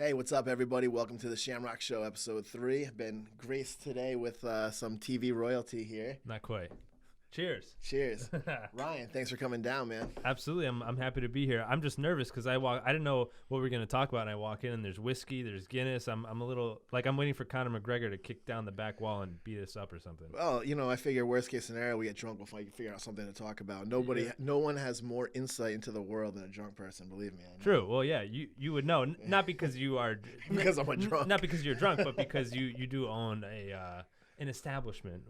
Hey, what's up, everybody? Welcome to the Shamrock Show, episode 3. Been graced today with some TV royalty here. Not quite. Cheers. Cheers. Ryan, thanks for coming down, man. Absolutely. I'm happy to be here. I'm just nervous because I didn't know what we were going to talk about, and I walk in and there's whiskey, there's Guinness. I'm a little like I'm waiting for Conor McGregor to kick down the back wall and beat us up or something. Well, I figure worst case scenario, we get drunk before you can figure out something to talk about. No one has more insight into the world than a drunk person. Believe me. True. Well, yeah, you would know, not because you are because I'm a drunk, not because you're drunk, but because you do own an establishment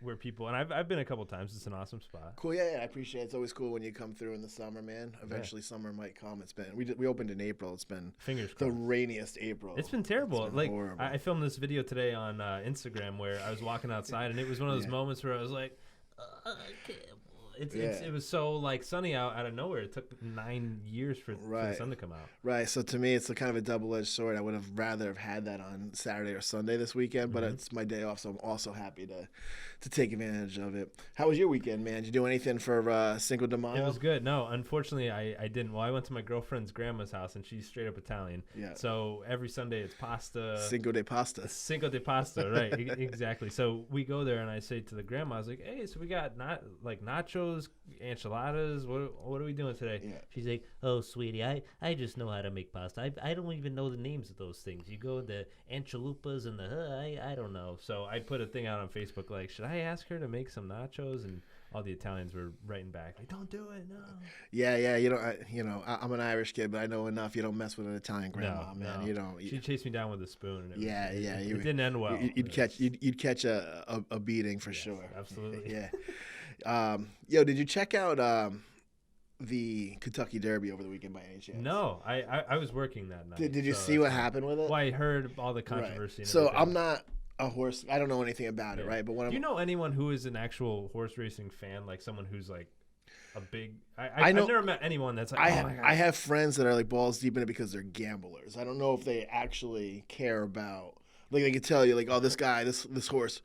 where people, and I've been a couple times. It's an awesome spot. Cool. Yeah, I appreciate it. It's always cool when you come through in the summer, man. Eventually summer might come. It's been we opened in April. It's been fingers crossed. The rainiest April. It's been terrible. It's been horrible. I filmed this video today on Instagram where I was walking outside and it was one of those moments where I was like, it was so like sunny out of nowhere. It took 9 years for the sun to come out. Right. So to me, it's a kind of a double-edged sword. I would have rather have had that on Saturday or Sunday this weekend, but it's my day off, so I'm also happy to take advantage of it. How was your weekend, man? Did you do anything for Cinco de Mayo? It was good. No, unfortunately, I didn't. Well, I went to my girlfriend's grandma's house, and she's straight up Italian. Yeah. So every Sunday it's pasta. Cinco de pasta. Cinco de pasta, right? Exactly. So we go there, and I say to the grandma, I was like, "Hey, so we got nachos, enchiladas. What are we doing today?" Yeah. She's like, "Oh, sweetie, I just know how to make pasta. I don't even know the names of those things. You go the enchilupas and I don't know." So I put a thing out on Facebook like, should I ask her to make some nachos? And all the Italians were writing back like, "Don't do it, no." Yeah. I'm an Irish kid, but I know enough. You don't mess with an Italian grandma, man. No. You don't. She chased me down with a spoon. And it didn't end well. You'd catch a beating for sure. Absolutely. Yeah. Did you check out the Kentucky Derby over the weekend by any chance? No, I was working that night. Did you see what happened with it? Well, I heard all the controversy. Right. So I'm not a horse. I don't know anything about it, right? But do you know anyone who is an actual horse racing fan, like someone who's like a big? I've never met anyone that's like. I have friends that are like balls deep in it because they're gamblers. I don't know if they actually care about. Like they could tell you, like, oh, this guy, this horse,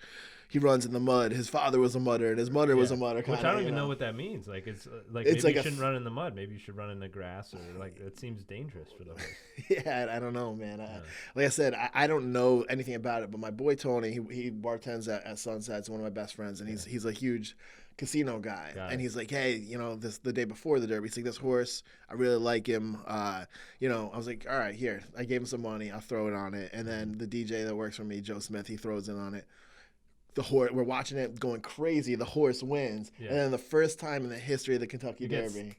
he runs in the mud. His father was a mudder, and his mother was a mudder. Which I don't even know what that means. Like it's maybe you shouldn't run in the mud. Maybe you should run in the grass, or like it seems dangerous for the horse. Yeah, I don't know, man. Like I said, I don't know anything about it. But my boy Tony, he bartends at Sunset. It's one of my best friends, and he's a huge casino guy. And he's like, hey, the day before the Derby, he's like, this horse, I really like him. I was like, all right, here. I gave him some money. I'll throw it on it. And then the DJ that works for me, Joe Smith, he throws in on it. The horse, we're watching it going crazy. The horse wins. Yeah. And then the first time in the history of the Kentucky Derby.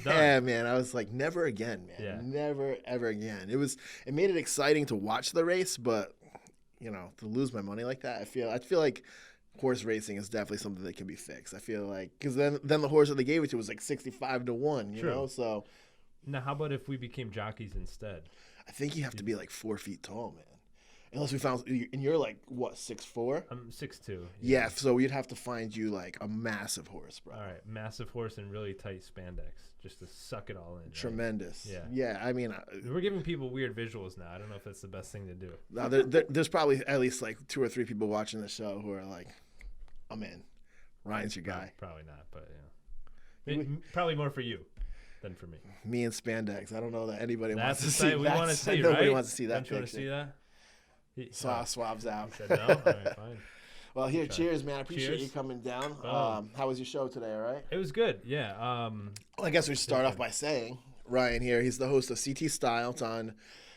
Yeah, man. I was like, never again, man. Yeah. Never, ever again. It made it exciting to watch the race, but, to lose my money like that, I feel like horse racing is definitely something that can be fixed. I feel like, because then the horse that they gave it to was like 65-1, you know? So now, how about if we became jockeys instead? I think you have to be like 4 feet tall, man. Unless we found, and you're like, what, 6'4"? I'm 6'2". Yeah, so we'd have to find you like a massive horse, bro. All right, massive horse and really tight spandex just to suck it all in. Tremendous. Right? Yeah, I mean. We're giving people weird visuals now. I don't know if that's the best thing to do. No, there's probably at least like 2 or 3 people watching the show who are like, I'm in. Ryan's your guy. Probably not, but yeah. Probably more for you than for me. Me and spandex. I don't know that anybody wants to see that. We want to see, nobody right? wants to see that. Don't you want to see that? Swabs out. Said no? All right, fine. Well, here, cheers, man. I appreciate you coming down. How was your show today, all right? It was good, yeah. Well, I guess we should start off by saying, Ryan here, he's the host of CT Style. It's on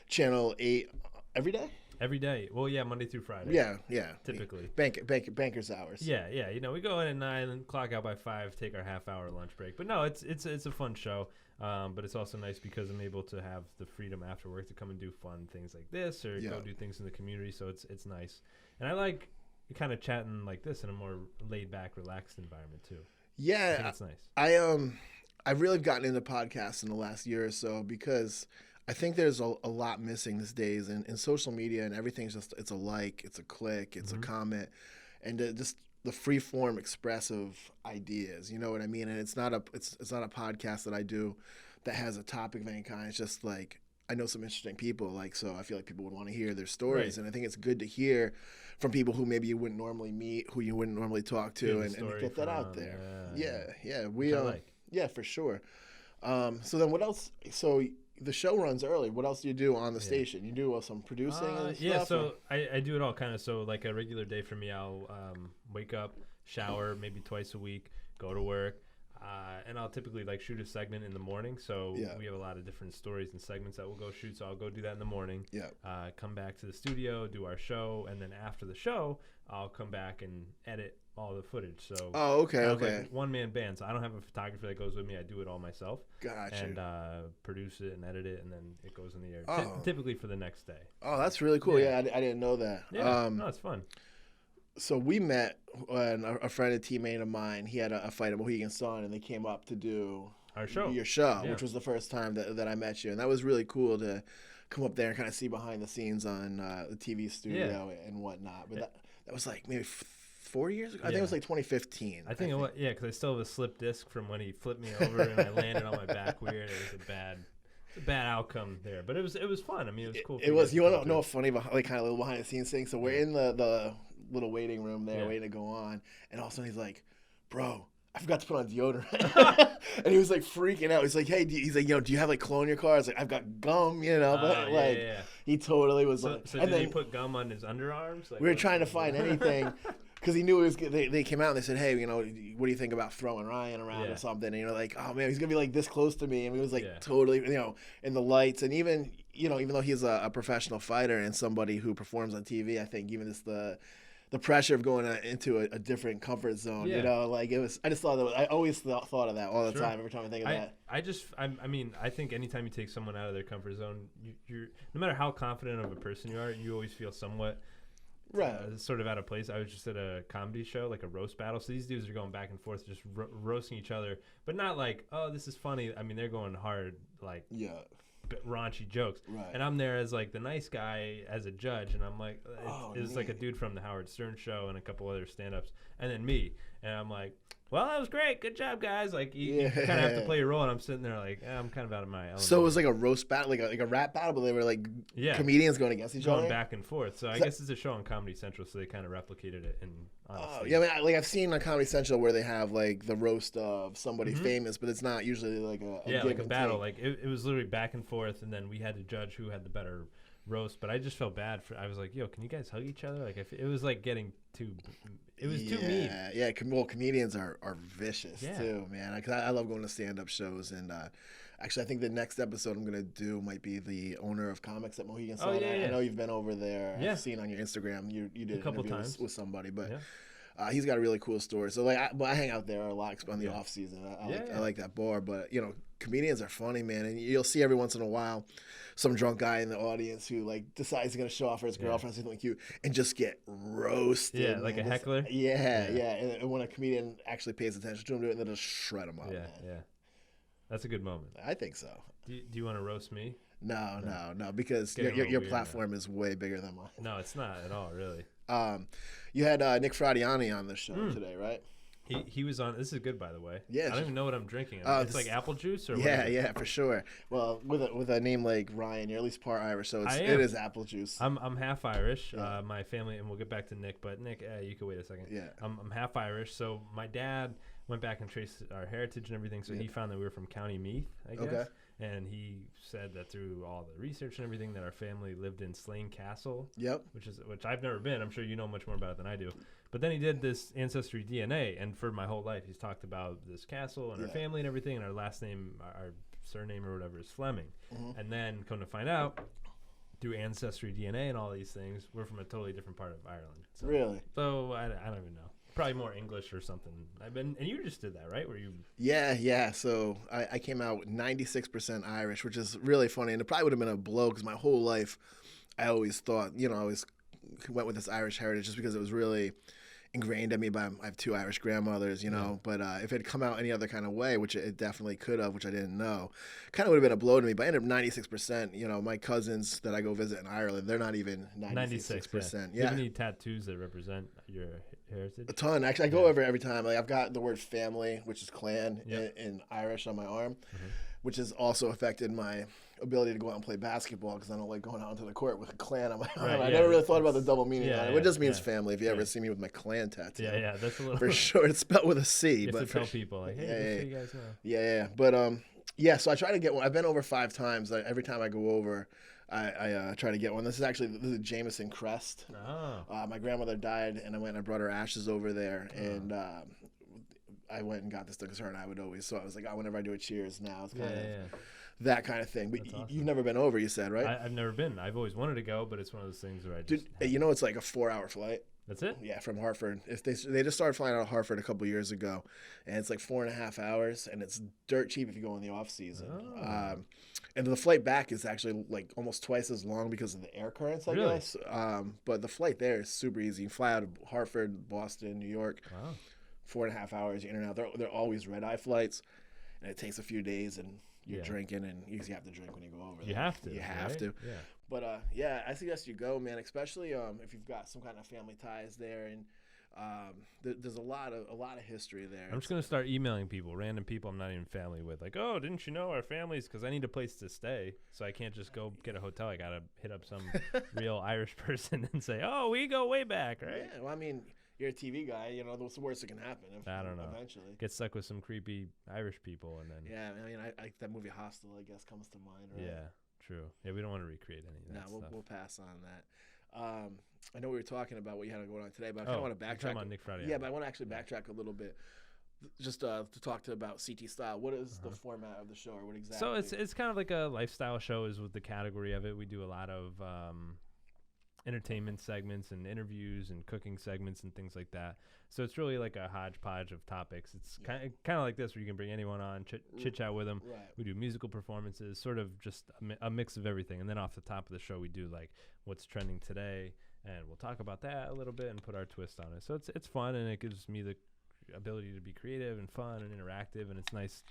Channel 8 every day? Every day. Well, yeah, Monday through Friday. Yeah. Typically. Banker's hours. Yeah. We go in at 9 and clock out by 5, take our half-hour lunch break. But no, it's a fun show. But it's also nice because I'm able to have the freedom after work to come and do fun things like this or go do things in the community. So it's nice. And I like kind of chatting like this in a more laid-back, relaxed environment too. Yeah. I think it's nice. I've really gotten into podcasts in the last year or so because I think there's a lot missing these days in social media, and everything's just, it's a like, it's a click, it's a comment, and just the free form expressive ideas, you know what I mean? And it's not a podcast that I do that has a topic of any kind. It's just like, I know some interesting people, like, so I feel like people would want to hear their stories. Right. And I think it's good to hear from people who maybe you wouldn't normally meet, who you wouldn't normally talk to, and get that out there. Yeah. We yeah, for sure. So then what else? So the show runs early. What else do you do on the station? You do some producing and stuff? Yeah, so I do it all kind of. So like a regular day for me, I'll wake up, shower maybe twice a week, go to work, and I'll typically like shoot a segment in the morning. So we have a lot of different stories and segments that we'll go shoot. So I'll go do that in the morning. Yeah. Come back to the studio, do our show, and then after the show, I'll come back and edit all the footage. So like one-man band. So I don't have a photographer that goes with me. I do it all myself. Gotcha. And produce it and edit it, and then it goes in the air. Typically for the next day. Oh, that's really cool. Yeah, I didn't know that. Yeah, no, it's fun. So we met when a friend, a teammate of mine, he had a fight at Mohegan Sun, and they came up to do our show, your show, which was the first time that I met you, and that was really cool to come up there and kind of see behind the scenes on the TV studio and whatnot. But that was like maybe 4 years ago. I think it was like 2015. I think it was, because I still have a slip disc from when he flipped me over and I landed on my back weird. It was a bad outcome there, but it was fun. I mean, it was cool. It was. You want to know a funny, like kind of little behind the scenes thing? So we're in the little waiting room there, waiting to go on, and all of a sudden he's like, "Bro, I forgot to put on deodorant," and he was like freaking out. He's like, "Hey," he's like, do you have like cologne in your car?" I was like, "I've got gum," but he totally was. So did he put gum on his underarms? Like, we were trying to find anything. Because he knew it was. They came out and they said, "Hey, what do you think about throwing Ryan around or something?" And like, "Oh man, he's gonna be like this close to me," and he was like totally, in the lights, and even though he's a professional fighter and somebody who performs on TV, I think even just the pressure of going into a different comfort zone, like it was. I just thought I always thought of that all the time. Every time I think of that, I mean, I think anytime you take someone out of their comfort zone, you're no matter how confident of a person you are, you always feel somewhat. Sort of out of place. I was just at a comedy show, like a roast battle. So these dudes are going back and forth, just roasting each other, but not like, oh, this is funny. I mean, they're going hard, like raunchy jokes. Right. And I'm there as like the nice guy as a judge, and I'm like, it's like a dude from the Howard Stern show and a couple other stand-ups, and then me, and I'm like, well, that was great. Good job, guys. Like, you kind of have to play your role, and I'm sitting there like, I'm kind of out of my element. So it was like a roast battle, like a rap battle, but they were like comedians going against each other? Going back and forth. So I guess it's a show on Comedy Central, so they kind of replicated it. I mean, I've seen on Comedy Central where they have like the roast of somebody famous, but it's not usually like a battle. Like, it was literally back and forth, and then we had to judge who had the better roast. But I just felt bad I was like, yo, can you guys hug each other? Like, it was like getting too... It was too mean. Yeah, well, comedians are vicious too, man. I love going to stand-up shows, and actually, I think the next episode I'm gonna do might be the owner of comics at Mohegan Sun. I know you've been over there. I've seen on your Instagram you did a couple times with somebody, but he's got a really cool story. So like, I hang out there a lot on the off season. I like that bar, but comedians are funny, man, and you'll see every once in a while some drunk guy in the audience who like decides he's gonna show off for his girlfriend or something cute and just get roasted. Yeah, like a heckler. Yeah. And when a comedian actually pays attention to him, they'll just shred him up. Yeah. That's a good moment. I think so. Do you want to roast me? No, because your platform is way bigger than mine. No, it's not at all, really. You had Nick Fradiani on the show today, right? He was on. This is good, by the way. Yeah, I don't even know what I'm drinking. It's like apple juice, or yeah, for sure. Well, with a name like Ryan, you're at least part Irish, so it is apple juice. I'm half Irish. My family, and we'll get back to Nick, but Nick, you can wait a second. Yeah, I'm half Irish, so my dad went back and traced our heritage and everything. So he found that we were from County Meath, I guess. Okay. And he said that through all the research and everything that our family lived in Slane Castle. Yep. Which I've never been. I'm sure you know much more about it than I do. But then he did this Ancestry DNA, and for my whole life he's talked about this castle and our family and everything, and our last name, our surname or whatever is Fleming. Mm-hmm. And then come to find out, through Ancestry DNA and all these things, we're from a totally different part of Ireland. So, really? So I don't even know. Probably more English or something. And you just did that, right? Were you? Yeah. So I came out 96% Irish, which is really funny, and it probably would have been a blow because my whole life I always thought, I always went with this Irish heritage just because it was really ingrained in me I have two Irish grandmothers, but if it had come out any other kind of way, which it definitely could have, which I didn't know, kind of would have been a blow to me. But I ended up 96%. My cousins that I go visit in Ireland, they're not even 96%. Do you have any tattoos that represent your heritage? A ton. Actually, I go over every time. Like, I've got the word family, which is clan, in Irish on my arm, which has also affected my ability to go out and play basketball because I don't like going out into the court with a clan on my arm. I never really thought about the double meaning on it. It just means family. If you ever see me with my clan tattoo, that's a little for sure. It's spelled with a C. You have to tell people, like, hey, just so you guys know. Yeah. But Yeah, so I try to get one. I've been over 5 times. Every time I go over, I try to get one. This is a Jameson Crest. Oh. My grandmother died, and I went and I brought her ashes over there, and I went and got this because her and I would always. So I was like, oh, whenever I do a cheers now, it's kind of that kind of thing. But awesome. You've never been over, you said, right? I've never been. I've always wanted to go, but it's one of those things where I Dude, just. you know, it's like a 4-hour flight. That's it? Yeah, from Hartford. If they just started flying out of Hartford a couple years ago, and it's like 4.5 hours, and it's dirt cheap if you go in the off season. Oh. And the flight back is actually like almost twice as long because of the air currents, I guess. But the flight there is super easy. You fly out of Hartford, Boston, New York. Wow. 4.5 hours, you're in and out. They're always red-eye flights, and it takes a few days, and you're drinking, and you have to drink when you go over there. You have to. You have to. Yeah. But I suggest you go, man. Especially if you've got some kind of family ties there, and there's a lot of history there. I'm just gonna start emailing people, random people I'm not even family with, like, oh, didn't you know our families? Because I need a place to stay, so I can't just go get a hotel. I gotta hit up some real Irish person and say, oh, we go way back, right? Yeah. Well, I mean, you're a TV guy. You know, what's the worst that can happen? I don't know. Eventually, get stuck with some creepy Irish people, and then. Yeah, I mean, that movie Hostel, I guess, comes to mind. Right? Yeah. True. Yeah, we don't want to recreate any of that stuff. We'll pass on that. I know we were talking about what you had going on today, but I kind of want to backtrack. On Nick Friday. Yeah, but I want to actually backtrack a little bit, just to talk about CT Style. What is the format of the show, or what exactly? So it's kind of like a lifestyle show, is with the category of it. We do a lot of entertainment segments and interviews and cooking segments and things like that. So it's really like a hodgepodge of topics. It's kind of like this, where you can bring anyone on, chit chat with them. Right. We do musical performances, sort of just a mix of everything. And then off the top of the show, we do like what's trending today, and we'll talk about that a little bit and put our twist on it. So it's fun, and it gives me the ability to be creative and fun and interactive, and it's nice,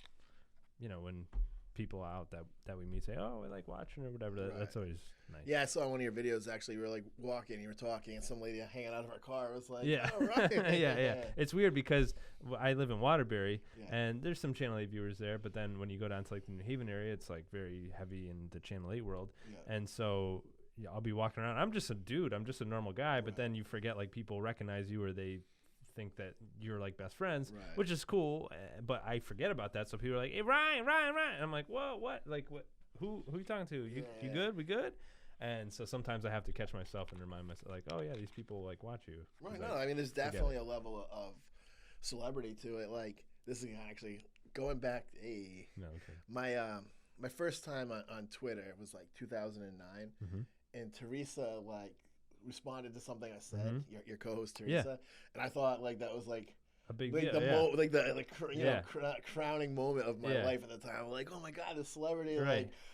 when people out that we meet say, oh, we like watching or whatever. That's always nice. Yeah, I saw one of your videos, actually. You were like walking, you were talking, and some lady hanging out of her car was like, yeah. Oh, right. yeah. It's weird because I live in Waterbury, and there's some Channel 8 viewers there, but then when you go down to like the New Haven area, it's like very heavy in the Channel 8 world. Yeah. And so I'll be walking around. I'm just a dude. I'm just a normal guy, but then you forget, like, people recognize you, or they think that you're like best friends, which is cool, but I forget about that. So people are like, hey, Ryan. And I'm like, whoa, what? Like, what? Who you talking to? You good? We good? And so sometimes I have to catch myself and remind myself, like, oh yeah, these people like watch you. Right. No, I mean, there's definitely a level of celebrity to it. Like, this is actually going back. My first time on Twitter was like 2009, and Teresa responded to something I said, your co-host Teresa, and I thought like that was like a big deal, the crowning moment of my life at the time. I'm like, oh my god, this celebrity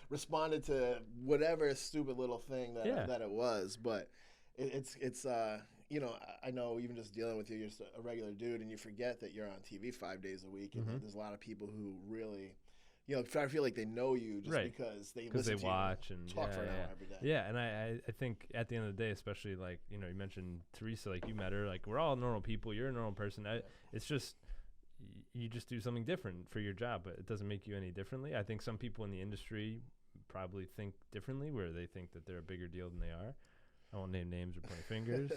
responded to whatever stupid little thing that it was. But it's I know, even just dealing with you, you're just a regular dude, and you forget that you're on TV 5 days a week, and there's a lot of people who really, I feel like they know you just because they listen to watch you and talk for an hour every day. Yeah, and I think at the end of the day, especially like, you mentioned Teresa, like you met her, like we're all normal people. You're a normal person. It's just, you just do something different for your job, but it doesn't make you any differently. I think some people in the industry probably think differently, where they think that they're a bigger deal than they are. I won't name names or point fingers.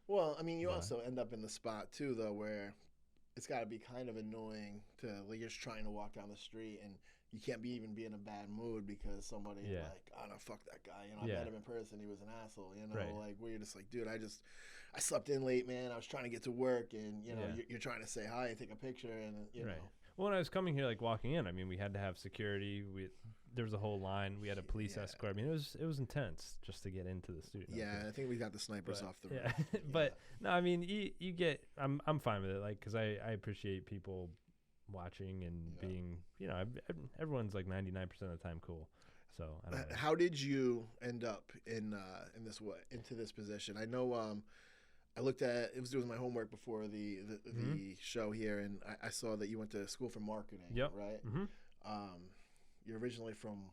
Well, I mean, you also end up in the spot too, though, where it's got to be kind of annoying to, like, you're just trying to walk down the street and you can't be in a bad mood because somebody like, oh no, fuck that guy. I met him in person, he was an asshole. Like, where you're just like, dude, I slept in late, man. I was trying to get to work, and you're trying to say hi and take a picture, and you know. Well, when I was coming here, like walking in, I mean, we had to have security. There was a whole line. We had a police escort. I mean, it was intense just to get into the studio. Yeah, I think we got the snipers off the roof. Yeah, but no, I mean, you get. I'm fine with it, like, because I appreciate people watching and being. Everyone's like 99% of the time cool. So I don't know. How did you end up in this into this position? I know. I looked at it was doing my homework before the show here, and I saw that you went to school for marketing. Yep. Right. You're originally from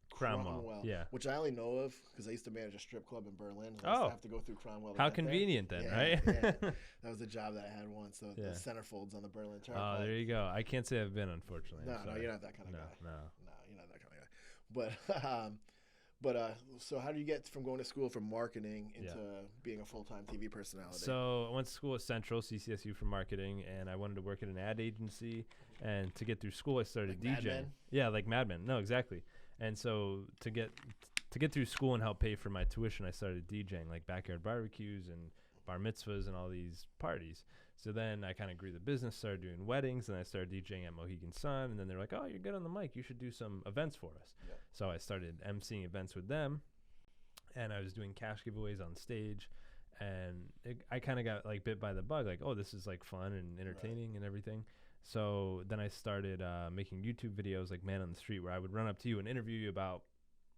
Cromwell, yeah. Which I only know of because I used to manage a strip club in Berlin. So I have to go through Cromwell. How convenient then, right? That was the job that I had once. The centerfolds on the Berlin Turnpike. Oh, there you go. I can't say I've been, unfortunately. No, you're not that kind of guy. No, you're not that kind of guy. But so how do you get from going to school from marketing into being a full-time TV personality? So I went to school at Central, CCSU for marketing, and I wanted to work at an ad agency. And to get through school, I started like DJing. Mad Men? Yeah, like Mad Men. No, exactly. And so to get through school and help pay for my tuition, I started DJing, like backyard barbecues and bar mitzvahs and all these parties. So then I kind of grew the business, started doing weddings, and I started DJing at Mohegan Sun. And then they're like, oh, you're good on the mic. You should do some events for us. Yeah. So I started emceeing events with them, and I was doing cash giveaways on stage. And I kind of got like bit by the bug, like, oh, this is like fun and entertaining and everything. So then I started making YouTube videos like Man on the Street, where I would run up to you and interview you about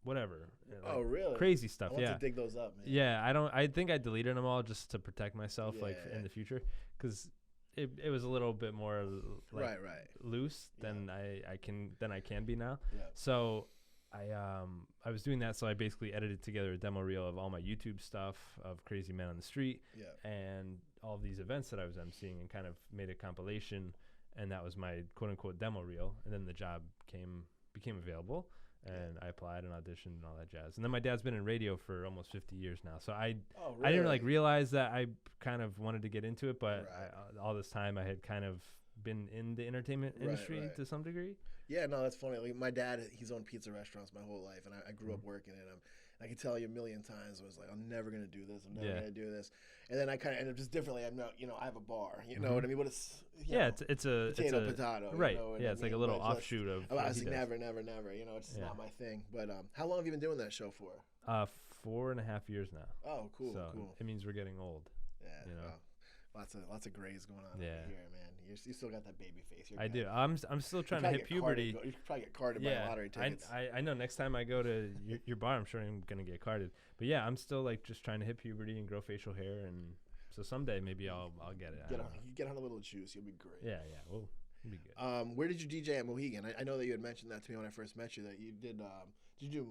whatever. Oh, really? Crazy stuff. I want to dig those up, man. Yeah, I think I deleted them all just to protect myself, like in the future, because it was a little bit more like loose than I can be now. Yeah. So I was doing that, so I basically edited together a demo reel of all my YouTube stuff of Crazy Man on the Street and all these events that I was emceeing, and kind of made a compilation, and that was my quote unquote demo reel. And then the job became available. And I applied and auditioned and all that jazz. And then my dad's been in radio for almost 50 years now. So I didn't like realize that I kind of wanted to get into it, but all this time I had kind of been in the entertainment industry to some degree. Yeah, no, that's funny. Like my dad, he's owned pizza restaurants my whole life, and I grew up working in them. I can tell you a million times I was like, I'm never gonna do this. I'm never gonna do this. And then I kind of ended up just differently. I'm not, I have a bar. You know what I mean? But it's it's a potato. Right. You know, it's like a little offshoot of. I was like, never. It's just not my thing. But how long have you been doing that show for? 4.5 years now. Oh, cool. So cool. It means we're getting old. Yeah. Lots of grays going on over here, man. You still got that baby face. I do. I'm still trying to hit puberty. You could probably get carded by lottery tickets. I know. Next time I go to your bar, I'm sure I'm gonna get carded. But yeah, I'm still like just trying to hit puberty and grow facial hair, and so someday maybe I'll get it. You get on a little juice, you'll be great. Yeah. We'll be good. Where did you DJ at Mohegan? I know that you had mentioned that to me when I first met you. That you did. Did you do?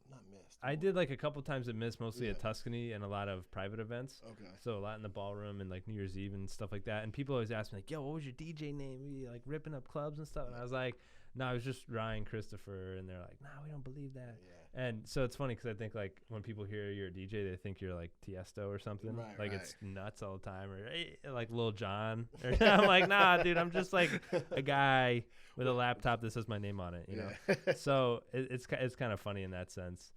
Not Mist. I did like a couple times at Mist, mostly at Tuscany, and a lot of private events. Okay. So a lot in the ballroom and like New Year's Eve and stuff like that. And people always ask me like, "Yo, what was your DJ name? Were you like ripping up clubs and stuff?" And I was like, "No, I was just Ryan Christopher." And they're like, "No, we don't believe that." Yeah. And so it's funny because I think like when people hear you're a DJ, they think you're like Tiesto or something. Right. It's nuts all the time, or hey, like Lil Jon. I'm like, nah, dude, I'm just like a guy with a laptop that says my name on it. You know. So it's kind of funny in that sense.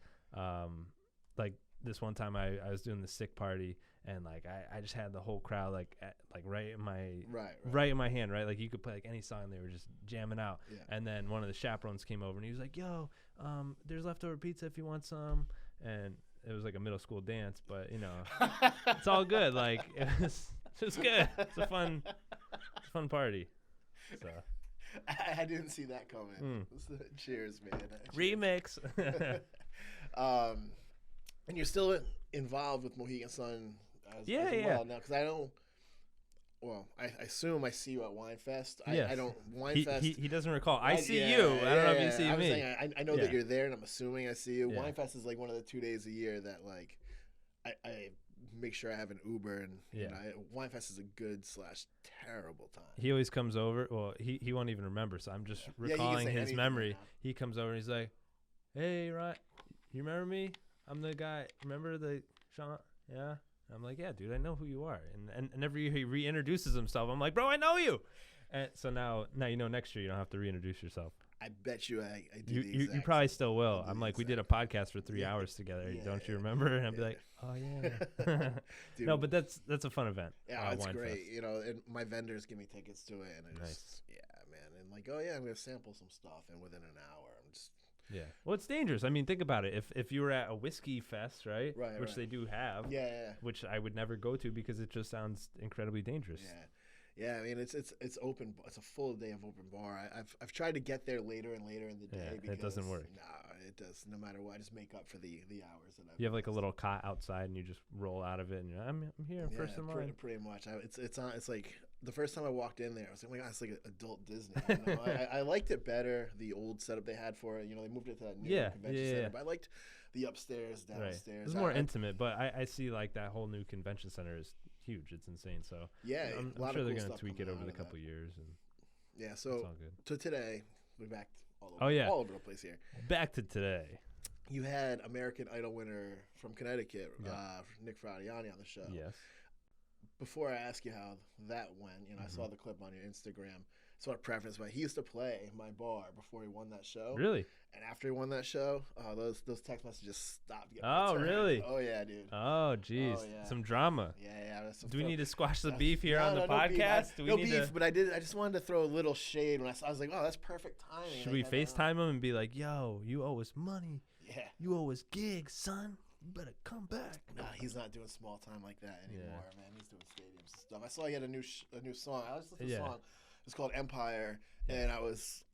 Like this one time I was doing the sick party, and like I just had the whole crowd like right in my hand, right? Like you could play like any song, they were just jamming out. And then one of the chaperones came over and he was like, yo, there's leftover pizza if you want some. And it was like a middle school dance, but it's all good. Like it was good. It's a fun party. So I didn't see that coming. Cheers, man. Remix. And you're still involved with Mohegan Sun as well now, because I don't. Well, I assume I see you at Winefest. I don't Winefest. He doesn't recall. I see you. I don't know if you see me. Saying, I know that you're there, and I'm assuming I see you. Winefest is like one of the 2 days a year that like I make sure I have an Uber, and Winefest is a good / terrible time. He always comes over. Well, he won't even remember, so I'm just recalling his memory. He comes over and he's like, "Hey, Ryan, you remember me? I'm the guy. Remember the Shamrock? Yeah." And I'm like, "Yeah, dude, I know who you are." And every year he reintroduces himself. I'm like, "Bro, I know you." And so now next year you don't have to reintroduce yourself. I bet you I do. You probably still will. I'm like, we did a podcast for 3 hours together. Don't you remember? And I'd be like, "Oh yeah." Dude, no, but that's a fun event. Yeah, it's great. And my vendors give me tickets to it, and it's man. And like, oh yeah, I'm gonna sample some stuff, and within an hour, I'm just. Yeah. Well, it's dangerous. I mean, think about it. If you were at a whiskey fest, right? Which they do have. Yeah. Which I would never go to because it just sounds incredibly dangerous. Yeah. I mean, it's open. It's a full day of open bar. I've tried to get there later and later in the day because it doesn't work. No, it does. No matter what, I just make up for the hours that I've. You have like a little cot outside, and you just roll out of it, and I'm here first in line. Pretty much. It's like. The first time I walked in there, I was like, "Oh my God, it's like adult Disney." I liked it better, the old setup they had for it. They moved it to that new convention center. But I liked the upstairs, downstairs. Right. It's more intimate, but I see like that whole new convention center is huge. It's insane. So I'm sure they're going to tweak it over the couple years. And so to today, we're back all over the place here. Back to today. you had American Idol winner from Connecticut, Nick Fradiani, on the show. Yes. Before I ask you how that went, I saw the clip on your Instagram. So I preface by he used to play my bar before he won that show. Really? And after he won that show, those text messages stopped getting returned. Really? Oh yeah, dude. Oh geez, some drama. Yeah. Do we need to squash the beef here on the podcast? No beef, but I just wanted to throw a little shade when I was like, oh, that's perfect timing. Should we FaceTime him and be like, yo, you owe us money. Yeah. You owe us gigs, son. You better come back. Nah, he's not doing small time like that anymore, man. He's doing stadiums and stuff. I saw he had a new song. I was listening to the song. It's called Empire, and I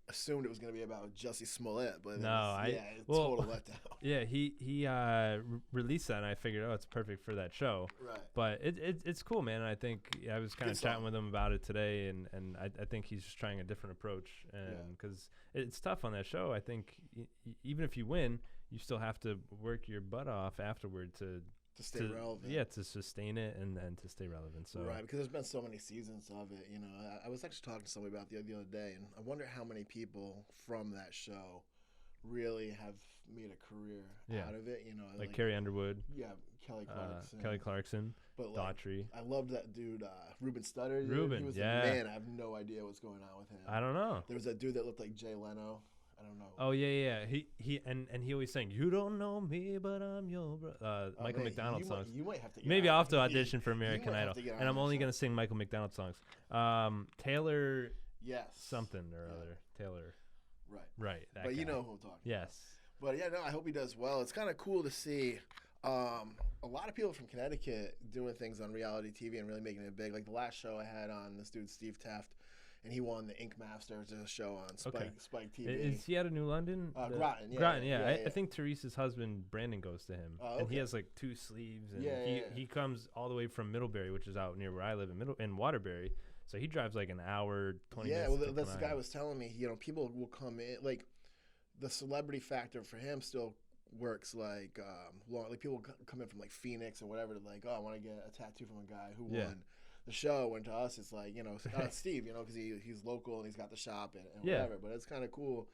assumed it was going to be about Jussie Smollett, but total letdown. Yeah, he released that, and I figured, it's perfect for that show. Right. But it's cool, man. And I think I was kind of chatting with him about it today, and I think he's just trying a different approach, and because it's tough on that show. I think even if you win, you still have to work your butt off afterward to stay relevant. Yeah, to sustain it and to stay relevant. So right, because there's been so many seasons of it. I was actually talking to somebody about it the other day, and I wonder how many people from that show really have made a career out of it. Like Carrie Underwood. Yeah, Kelly Clarkson. But Daughtry. I loved that dude, Ruben Studdard. Ruben, he was man. I have no idea what's going on with him. I don't know. There was that dude that looked like Jay Leno. I don't know. Oh yeah. He always sang, "You don't know me, but I'm your brother." Michael McDonald songs. You might have to. Maybe I'll have to audition for American Idol, and I'm only gonna sing Michael McDonald songs. Taylor. Yes. Something or other. Taylor. Right. That but guy. you know who I'm talking. Yes. But I hope he does well. It's kind of cool to see a lot of people from Connecticut doing things on reality TV and really making it big. Like the last show I had on, this dude Steve Taft. And he won the Ink Masters, a show on Spike TV. Is he out of New London? Groton, yeah. Groton, yeah. I think Teresa's husband, Brandon, goes to him. Oh, okay. And he has like 2 sleeves. And he comes all the way from Middlebury, which is out near where I live in Waterbury. So he drives like an hour, 20 minutes. Yeah, well, that's the guy was telling me. People will come in. Like, the celebrity factor for him still works like people come in from like Phoenix or whatever. To like, I want to get a tattoo from a guy who won the show, and to us it's like, Steve, because he's local and he's got the shop and whatever. But it's kind of cool.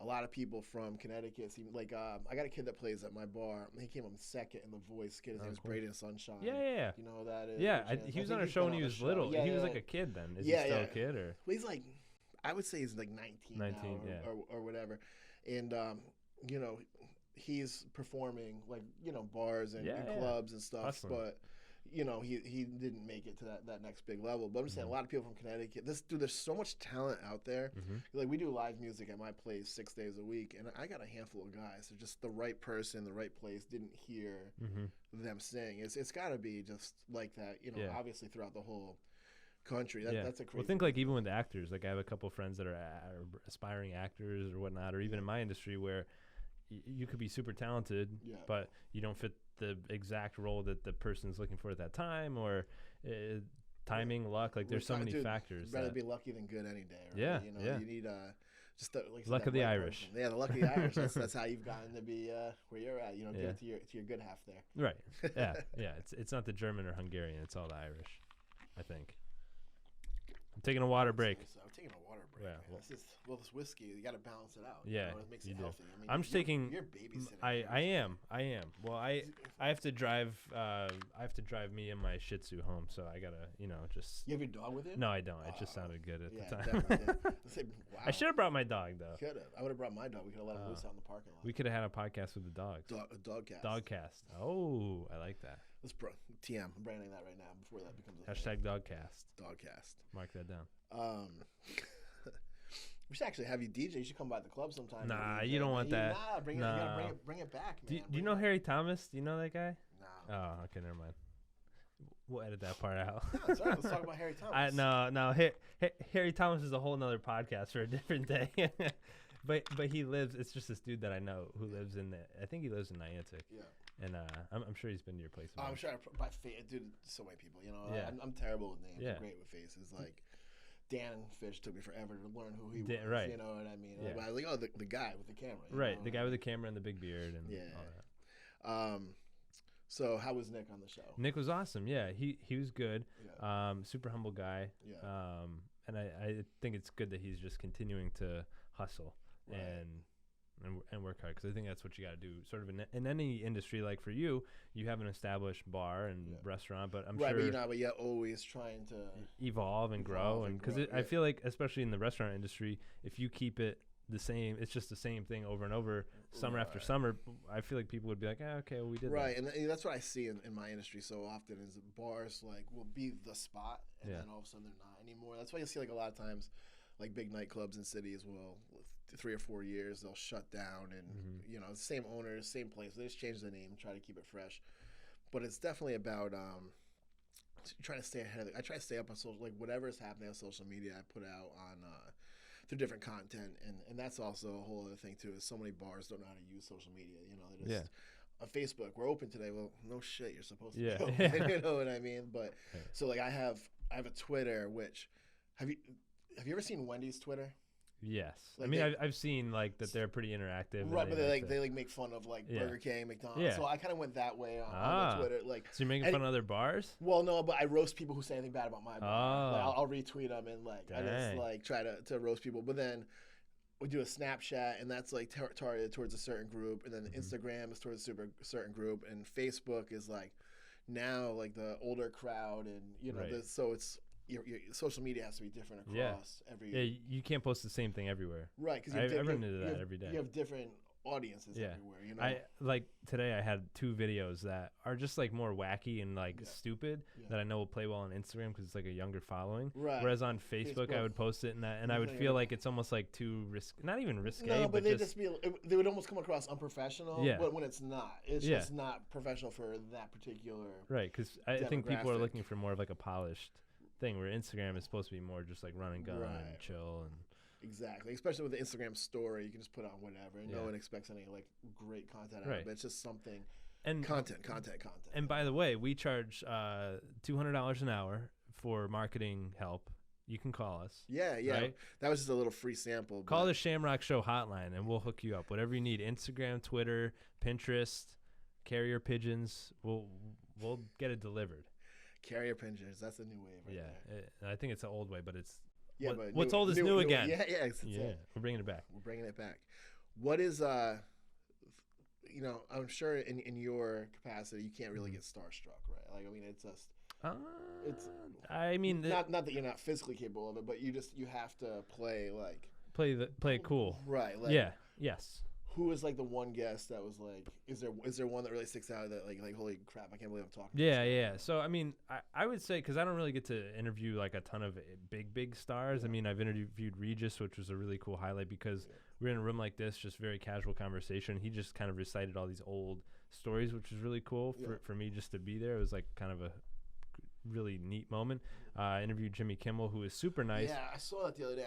A lot of people from Connecticut seem like I got a kid that plays at my bar. He came up second in The Voice. Kid, his name is Braden Sunshine. Yeah. You know who that is? Yeah, he was on a show when he was little. He was like a kid then. Is he still a kid or? Well, he's like, I would say he's like 19 now or whatever, and he's performing like bars and clubs and stuff, Hustling. But. He didn't make it to that next big level. But I'm just saying, a lot of people from Connecticut. There's so much talent out there. Like, we do live music at my place 6 days a week, and I got a handful of guys. They're just the right person, the right place. Didn't hear them sing. It's got to be just like that. Obviously throughout the whole country. That's a crazy. Well, think like even with the actors. Like I have a couple of friends that are aspiring actors or whatnot, or even in my industry where you could be super talented, but you don't fit the exact role that the person's looking for at that time, or timing, luck. Like there's so many factors. Rather be lucky than good any day. Right? Yeah. You need just the, like luck of the Irish. Person. Yeah, the luck of the Irish. That's how you've gotten to be where you're at. Get it to your good half there. Right. Yeah. It's not the German or Hungarian. It's all the Irish, I think. I'm taking a water break. So I'm taking a water break. Yeah. This whiskey, you got to balance it out. Yeah, it makes it healthy. I mean, I'm just taking. You're babysitting. I am. Well, I have to drive. I have to drive me and my Shih Tzu home, so I gotta, just. You have your dog with you? No, I don't. It just sounded good at the time. Definitely. Wow. I should have brought my dog though. Could have. I would have brought my dog. We could have let him loose out in the parking lot. We could have had a podcast with the dogs. A dogcast. Dogcast. Oh, I like that. Let's TM. I'm branding that right now before that becomes a hashtag thing. Dogcast. Dogcast. Mark that down. We should actually have you DJ. You should come by the club sometime. Nah, you don't want that. Nah, you gotta bring it back, man. Do you know Harry Thomas? Do you know that guy? No. Oh, okay, never mind. We'll edit that part out. No, sorry, let's talk about Harry Thomas. No. Harry Thomas is a whole nother podcast for a different day. But he lives. It's just this dude that I know who lives in I think he lives in Niantic. Yeah. And I'm sure he's been to your place. I'm sure by face, dude. So many people, Yeah. I'm terrible with names. Yeah. I'm great with faces. Like Dan Fish took me forever to learn who he was. Right. You know what I mean? Yeah. I was like, the guy with the camera. Right. The guy with the camera and the big beard and all that. So how was Nick on the show? Nick was awesome. Yeah, he was good. Yeah. Super humble guy. Yeah. And I think it's good that he's just continuing to hustle. Right. And and work hard, because I think that's what you got to do. Sort of in any industry, like for you, you have an established bar and restaurant, but I'm sure but you're always trying to evolve and grow, and because I feel like, especially in the restaurant industry, if you keep it the same, it's just the same thing over and over, summer after summer, I feel like people would be like, okay, well, we did that. And that's what I see in my industry so often, is bars like will be the spot, and then all of a sudden they're not anymore. That's why you see like a lot of times, like big nightclubs in cities will, 3 or 4 years, they'll shut down, and you know, same owners, same place, they just change the name, try to keep it fresh. But it's definitely about trying to stay ahead of I try to stay up on social, like whatever is happening on social media, I put out on through different content, and that's also a whole other thing too, is so many bars don't know how to use social media. You know, they just on Facebook, we're open today. Well, no shit, you're supposed to be open. You know what I mean? But so like I have a Twitter, which have you ever seen Wendy's Twitter? Yes, like I mean I've seen like that they're pretty interactive, right? But they make fun of like Burger King, McDonald's. Yeah. So I kind of went that way on Twitter. Like, so you're making fun of other bars? Well, no, but I roast people who say anything bad about my bar. Like, I'll retweet them, and like I just like try to roast people. But then we do a Snapchat, and that's like targeted towards a certain group, and then Instagram is towards a certain group, and Facebook is like now like the older crowd, and you know, so it's. Your social media has to be different across every. Yeah, you can't post the same thing everywhere. Right, because I run into that every day. You have different audiences everywhere. You know, I like today. I had 2 videos that are just like more wacky and like stupid that I know will play well on Instagram because it's like a younger following. Right. Whereas on Facebook, I would post it and I would feel like it's almost like too not even risque. No, but they would almost come across unprofessional. Yeah. But when it's not, it's just not professional for that particular. Right, because I think people are looking for more of like a polished thing, where Instagram is supposed to be more just like run and gun and chill, and exactly, especially with the Instagram story, you can just put on whatever, and no one expects any like great content out of it. It's just something, and content. And by the way, we charge $200 an hour for marketing help. You can call us. Yeah. Right? That was just a little free sample. Call the Shamrock Show hotline, and we'll hook you up. Whatever you need: Instagram, Twitter, Pinterest, carrier pigeons. We'll get it delivered. Carrier pigeons, that's a new wave there. I think it's an old way, but it's but what's old is new again. Yeah, we're bringing it back. What is you know, I'm sure in your capacity you can't really get starstruck, right? Like, I mean, it's just I mean, not that you're not physically capable of it, but you have to play it cool, right? Like, yes. Who was like the one guest that was like, is there one that really sticks out that like holy crap, I can't believe I'm talking to yeah. So I mean, I would say, because I don't really get to interview like a ton of big stars. I mean, I've interviewed Regis, which was a really cool highlight, because we're in a room like this, just very casual conversation. He just kind of recited all these old stories, which was really cool for me just to be there. It was like kind of a really neat moment. I interviewed Jimmy Kimmel, who is super nice. Yeah, I saw that the other day.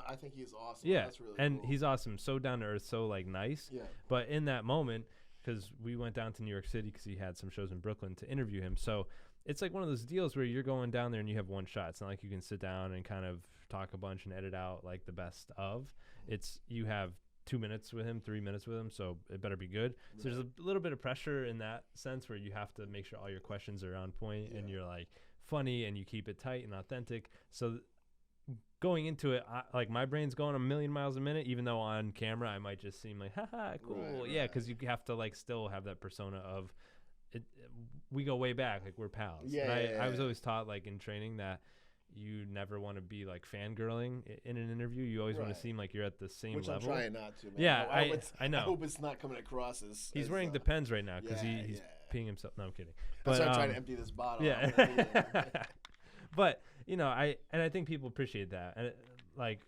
I think he's awesome. Yeah, that's really and cool. He's awesome, so down to earth, so like nice. Yeah. But in that moment, because we went down to New York City because he had some shows in Brooklyn to interview him, so it's like one of those deals where you're going down there and you have one shot. It's not like you can sit down and kind of talk a bunch and edit out like the best of. It's you have 2 minutes with him, 3 minutes with him, so it better be good. Right. So there's a little bit of pressure in that sense, where you have to make sure all your questions are on point and you're like funny and you keep it tight and authentic. So going into it, like my brain's going a million miles a minute, even though on camera I might just seem like, haha, cool. Right. Yeah, because you have to like still have that persona of it. We go way back, like we're pals. I was always taught, like in training, that you never want to be like fangirling in an interview. You always want to seem like you're at the same level. I'm trying not to, man. Yeah, I know. I hope it's not coming across as... He's wearing Depends right now because he's peeing himself. No, I'm kidding. But I'm trying to empty this bottle. Yeah. But, you know, I think people appreciate that. And like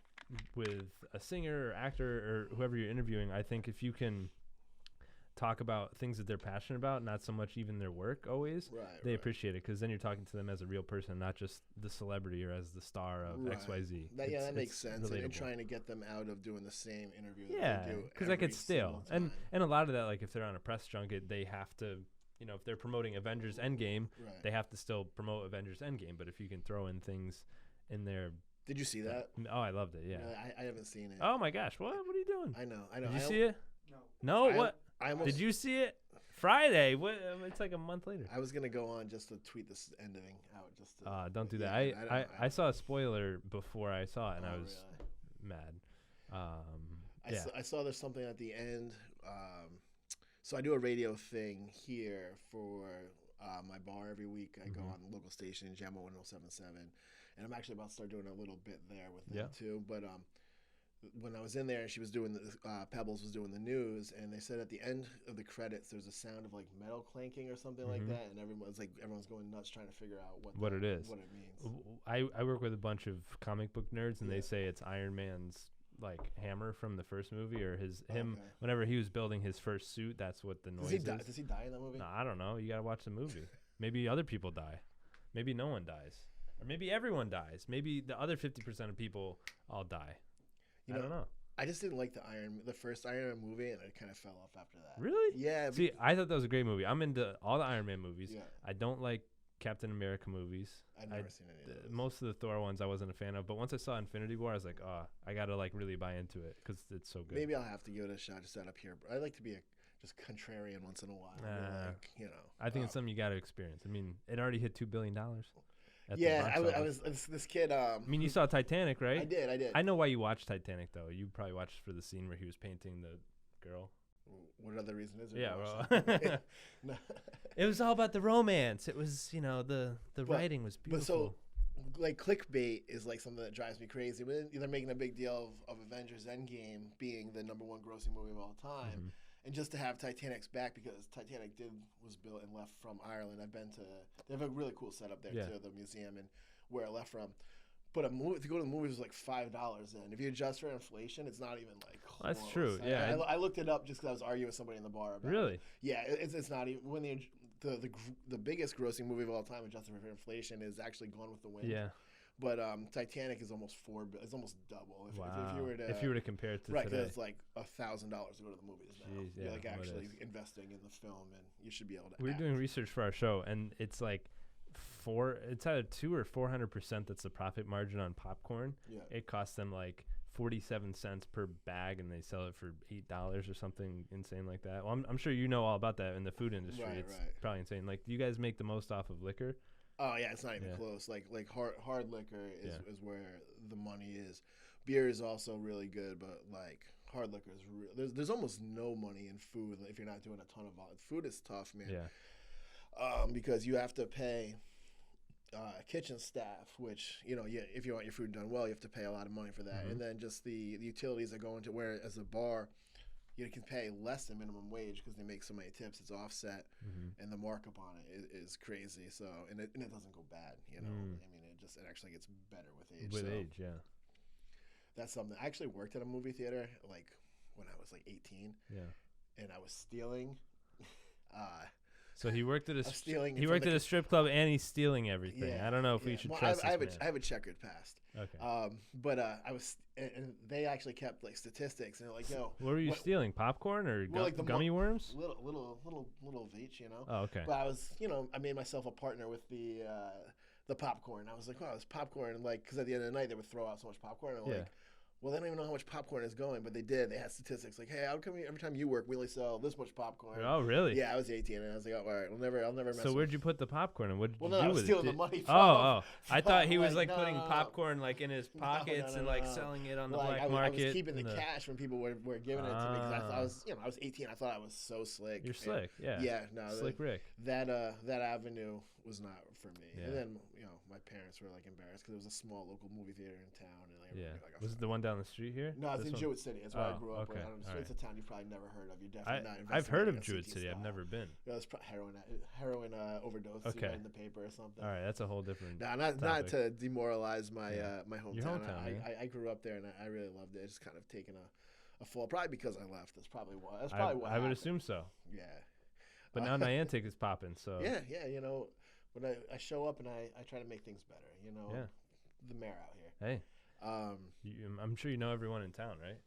with a singer or actor or whoever you're interviewing, I think if you can talk about things that they're passionate about, not so much even their work always, they appreciate it, because then you're talking to them as a real person, not just the celebrity or as the star of XYZ. That makes sense. And trying to get them out of doing the same interview that they do, because that gets stale. And a lot of that, like if they're on a press junket, they have to, you know, if they're promoting Avengers Endgame, they have to still promote Avengers Endgame. But if you can throw in things in there. Did you see that? Oh, I loved it. Yeah. I haven't seen it. Oh my gosh. What are you doing? I know. Did you see it? No. What? Did you see it? Friday. What? It's like a month later. I was gonna go on just to tweet this ending out. Just to, don't do that. I saw a spoiler before I saw it, and I was mad. I saw there's something at the end. So I do a radio thing here for my bar every week. I go on the local station, Jammo 1077, and I'm actually about to start doing a little bit there with them too. But when I was in there, she was doing Pebbles was doing the news, and they said at the end of the credits, there's a sound of like metal clanking or something like that, and everyone's going nuts trying to figure out what it is, what it means. I work with a bunch of comic book nerds, and they say it's Iron Man's like hammer from the first movie, or him whenever he was building his first suit. That's what the noise is. Does he die in that movie? No, I don't know. You gotta watch the movie. Maybe other people die. Maybe no one dies, or maybe everyone dies. Maybe the other 50% of people all die. I don't know. I just didn't like the first Iron Man movie, and I kind of fell off after that. Really? Yeah. See, I thought that was a great movie. I'm into all the Iron Man movies. Yeah. I don't like Captain America movies. I've never seen any of those. Most of the Thor ones I wasn't a fan of, but once I saw Infinity War, I was like, I gotta like really buy into it because it's so good. Maybe I'll have to give it a shot just out up here. I like to be just contrarian once in a while. I think it's something you got to experience. I mean, it already hit $2 billion. Yeah, I was this kid. I mean, you saw Titanic, right? I did. I know why you watched Titanic, though. You probably watched for the scene where he was painting the girl. What other reason is there? Yeah, well, no. It was all about the romance. It was, the writing was beautiful. But so, like, clickbait is like something that drives me crazy. They're making a big deal of Avengers Endgame being the #1 grossing movie of all time. And just to have Titanic's back, because Titanic was built and left from Ireland. They have a really cool setup there too, the museum and where it left from. But to go to the movies was like $5. And if you adjust for inflation, it's not even like close. That's true. Yeah, I looked it up just because I was arguing with somebody in the bar about really? It. Yeah, it's not even when the biggest grossing movie of all time adjusted for inflation is actually Gone with the Wind. Yeah. But Titanic is almost it's almost double. If you were to compare it to today. because it's like $1,000 to go to the movies now. Jeez, You're like actually investing in the film, and you should be able to. We're doing research for our show, and it's like it's either 200 or 400% that's the profit margin on popcorn. Yeah. It costs them like 47 cents per bag, and they sell it for $8 or something insane like that. Well, I'm sure you know all about that in the food industry. It's probably insane. Like, do you guys make the most off of liquor? Oh yeah, it's not even close. Like hard liquor is where the money is. Beer is also really good, but like hard liquor is real. There's almost no money in food if you're not doing a ton of volume. Food is tough, man. Yeah. Because you have to pay kitchen staff, which if you want your food done well, you have to pay a lot of money for that, and then just the utilities that go into where as a bar. You can pay less than minimum wage because they make so many tips. It's offset, and the markup on it is crazy. So and it doesn't go bad. I mean, it actually gets better with age. With age, yeah. That's something. I actually worked at a movie theater like when I was like 18. Yeah. And I was stealing. So he worked at a strip club and he's stealing everything. Yeah, I don't know if we should trust I this man. I have a checkered past. Okay. But I was, and they actually kept like statistics, and they're like, "Yo, what were you stealing? Popcorn or gummy worms? Little Veach, Oh, okay. But I was, I made myself a partner with the popcorn. I was like, wow, this popcorn, like, because at the end of the night they would throw out so much popcorn. And I'm like, well, they don't even know how much popcorn is going, but they did. They had statistics like, hey, how come every time you work, we only sell this much popcorn? Oh, really? Yeah, I was 18, and I was like, oh, all right, I'll never mess. So where'd you put the popcorn, and what did you do with it? I was stealing the money. I thought he was like putting popcorn like in his pockets and like selling it on the black market. I was keeping the cash when people were giving it to me because I was, I was 18. I thought I was so slick. You're slick, yeah. Yeah, no, Slick Rick. That avenue was not for me. Yeah. And then my parents were like embarrassed because it was a small local movie theater in town, and like, was it the one down the street here? No, it's in Jewett City. That's where I grew up. Okay. It's a town you've probably never heard of. You're definitely not. I've heard of Jewett City. I've never been. It's heroin overdose. Okay. In the paper or something. All right, that's a whole different. Not to demoralize my my hometown. Your hometown. I grew up there and I really loved it. It's just kind of taken a fall, probably because I left. That's probably why. I would assume so. Yeah. But now Niantic is popping, so. Yeah. When I show up and I try to make things better, the mayor out here. Hey, I'm sure you know everyone in town, right?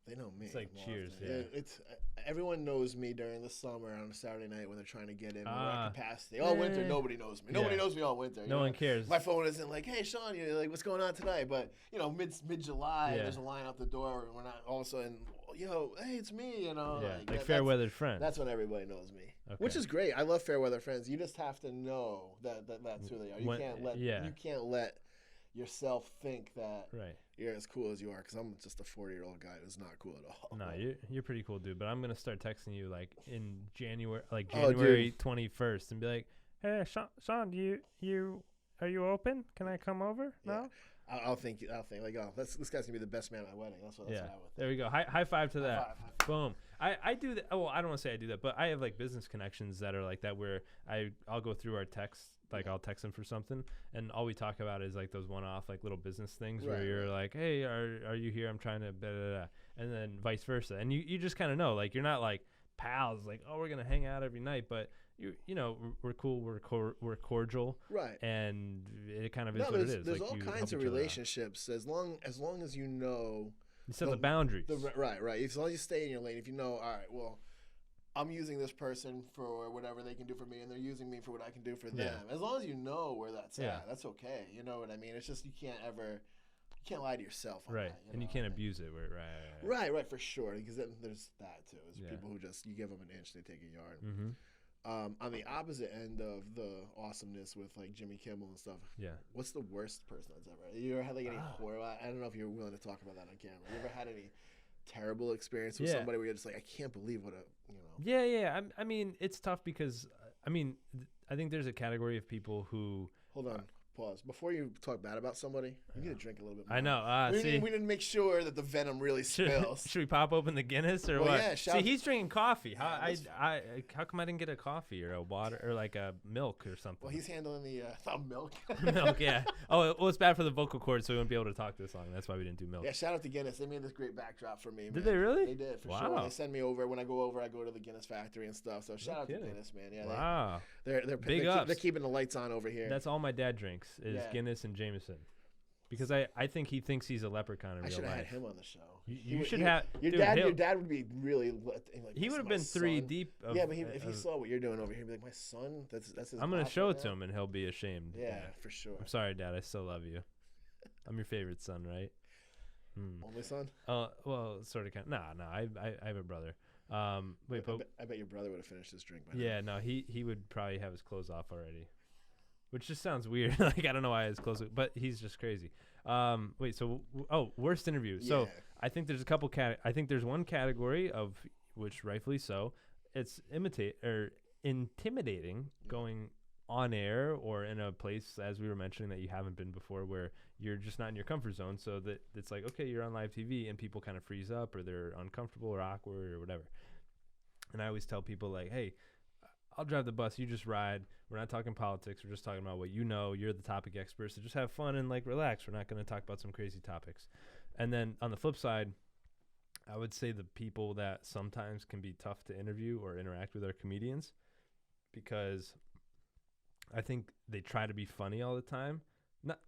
They know me. It's like Cheers. Yeah. It's everyone knows me during the summer on a Saturday night when they're trying to get in. We're at capacity. All winter, nobody knows me. Nobody knows me all winter. No one cares. My phone isn't like, hey, Sean, you're like, what's going on tonight? But mid July, there's a line out the door. We're not all of a sudden, hey, it's me. Yeah, like fair weather friends. That's when everybody knows me, which is great. I love fair weather friends. You just have to know that that's who they are. You can't let yourself think that right. you're as cool as you are, because I'm just a 40-year-old guy who's not cool at all. No, you're pretty cool, dude. But I'm gonna start texting you like in January 21st, and be like, "Hey, Sean, are you open? Can I come over?" Yeah. No. I'll think like, oh, this guy's gonna be the best man at my wedding. That's what I would think. There we go. High five to that. High five. Boom. I do that. Well, I don't want to say I do that, but I have like business connections that are like that, where I'll go through our texts. Like I'll text them for something, and all we talk about is like those one-off like little business things where you're like, "Hey, are you here? I'm trying to blah, blah, blah," and then vice versa. And you just kind of know, like, you're not like pals, like, oh, we're gonna hang out every night, but you know, we're cool, we're cordial, right? And it kind of is what it is. There's like, all kinds of relationships as long as you know. You set the boundaries. Right. As long as you stay in your lane. If you know, all right, well, I'm using this person for whatever they can do for me, and they're using me for what I can do for them. As long as you know where that's at, that's okay. You know what I mean? It's just you can't lie to yourself. Right, and you can't abuse it. Right, for sure. Because then there's that too. There's people who just, you give them an inch, they take a yard. Mm-hmm. On the opposite end of the awesomeness with like Jimmy Kimmel and stuff. Yeah. What's the worst person that's ever? You ever had like any horror? I don't know if you're willing to talk about that on camera. You ever had any terrible experience with somebody where you're just like, I can't believe what Yeah. I mean, it's tough because I think there's a category of people who. Hold on. Pause. Before you talk bad about somebody, you need to drink a little bit more. I know. We need to make sure that the venom really spills. Should we pop open the Guinness or what? Yeah, see, he's drinking coffee. How come I didn't get a coffee or a water or like a milk or something? Well, he's handling the milk. Milk, yeah. Oh, well, it's bad for the vocal cords, so we wouldn't be able to talk this long. That's why we didn't do milk. Yeah, shout out to Guinness. They made this great backdrop for me. Did they really? They did, for sure. They send me over. When I go over, I go to the Guinness factory and stuff. So shout out to Guinness, man. Yeah. Wow. They're big ups. They're keeping the lights on over here. That's all my dad drinks is Guinness and Jameson, because I think he thinks he's a leprechaun in real life. I should have had him on the show. You should have your dad would be really like, he would have been 3 deep. But if he saw what you're doing over here, he'd be like, my son. That's his. I'm gonna show it to him, and he'll be ashamed. Yeah, for sure. I'm sorry, Dad. I still love you. I'm your favorite son, right? Only son? Well, sort of. No. I have a brother. Wait, I bet your brother would have finished his drink by now. Yeah, no, he would probably have his clothes off already. Which just sounds weird. Like, I don't know why his clothes, but he's just crazy. Worst interview. Yeah. So I think there's a couple I think there's one category of which, rightfully so, it's intimidating going on air or in a place, as we were mentioning, that you haven't been before, where you're just not in your comfort zone. So that it's like, okay, you're on live TV and people kind of freeze up or they're uncomfortable or awkward or whatever. And I always tell people, like, hey, I'll drive the bus, you just ride. We're not talking politics. We're just talking about what you know. You're the topic expert, so just have fun and like relax. We're not going to talk about some crazy topics. And then on the flip side, I would say the people that sometimes can be tough to interview or interact with are comedians, because I think they try to be funny all the time.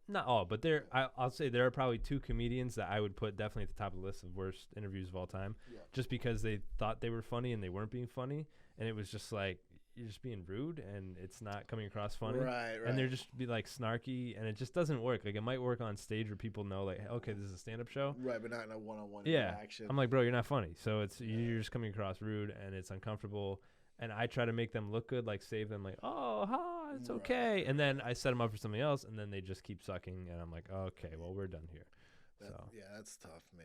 Not all, but I'll say there are probably 2 comedians that I would put definitely at the top of the list of worst interviews of all time, just because they thought they were funny and they weren't being funny, and it was just like, you're just being rude and it's not coming across funny. Right. And they're just be like snarky, and it just doesn't work. Like, it might work on stage where people know, like, okay, this is a stand-up show. Right, but not in a one-on-one interaction. I'm like, bro, you're not funny. So you're just coming across rude and it's uncomfortable. And I try to make them look good, like save them, like, oh, it's okay. And then I set them up for something else, and then they just keep sucking. And I'm like, okay, well, we're done here. Yeah, that's tough, man.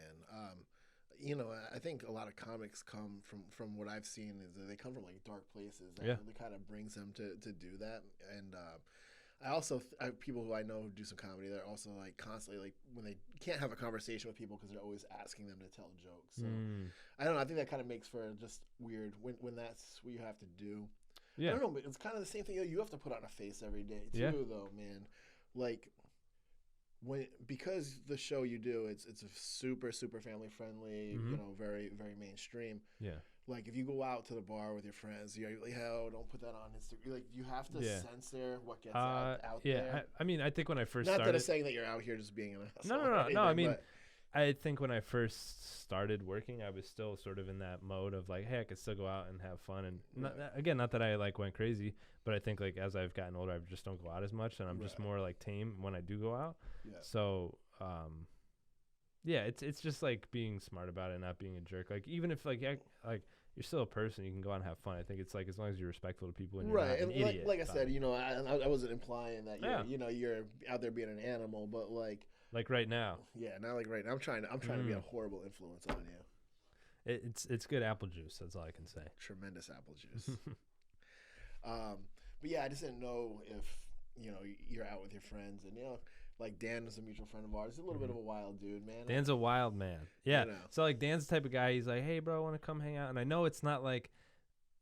I think a lot of comics come from what I've seen is that they come from like dark places. And it kind of brings them to do that. And I also have people who I know who do some comedy. They're also like constantly like when they can't have a conversation with people because they're always asking them to tell jokes. So I don't know. I think that kind of makes for just weird when that's what you have to do. Yeah. I don't know, but it's kind of the same thing. You have to put on a face every day too, though, man. Like, because the show you do, it's a super family friendly, very very mainstream. Yeah. Like, if you go out to the bar with your friends, you're like, "Hell, don't put that on Instagram." Like, you have to censor what gets out there. I mean, I think when I first not started, that I'm saying that you're out here just being an asshole. No. I mean, I think when I first started working, I was still sort of in that mode of like, hey, I could still go out and have fun. And not that I like went crazy, but I think like as I've gotten older, I just don't go out as much, and I'm just more like tame when I do go out. Yeah. So, it's just like being smart about it, and not being a jerk. Like, even if like you're still a person. You can go out and have fun. I think it's like as long as you're respectful to people and you're right. not an And idiot. like I said, I wasn't implying that you're out there being an animal, but like right now. Yeah, not like right now. I'm trying to be a horrible influence on you. It's good apple juice. That's all I can say. Tremendous apple juice. But yeah, I just didn't know if you're out with your friends, and like Dan is a mutual friend of ours. He's a little bit of a wild dude, man. Dan's a wild man. Yeah. So like Dan's the type of guy. He's like, hey, bro, I want to come hang out, and I know it's not like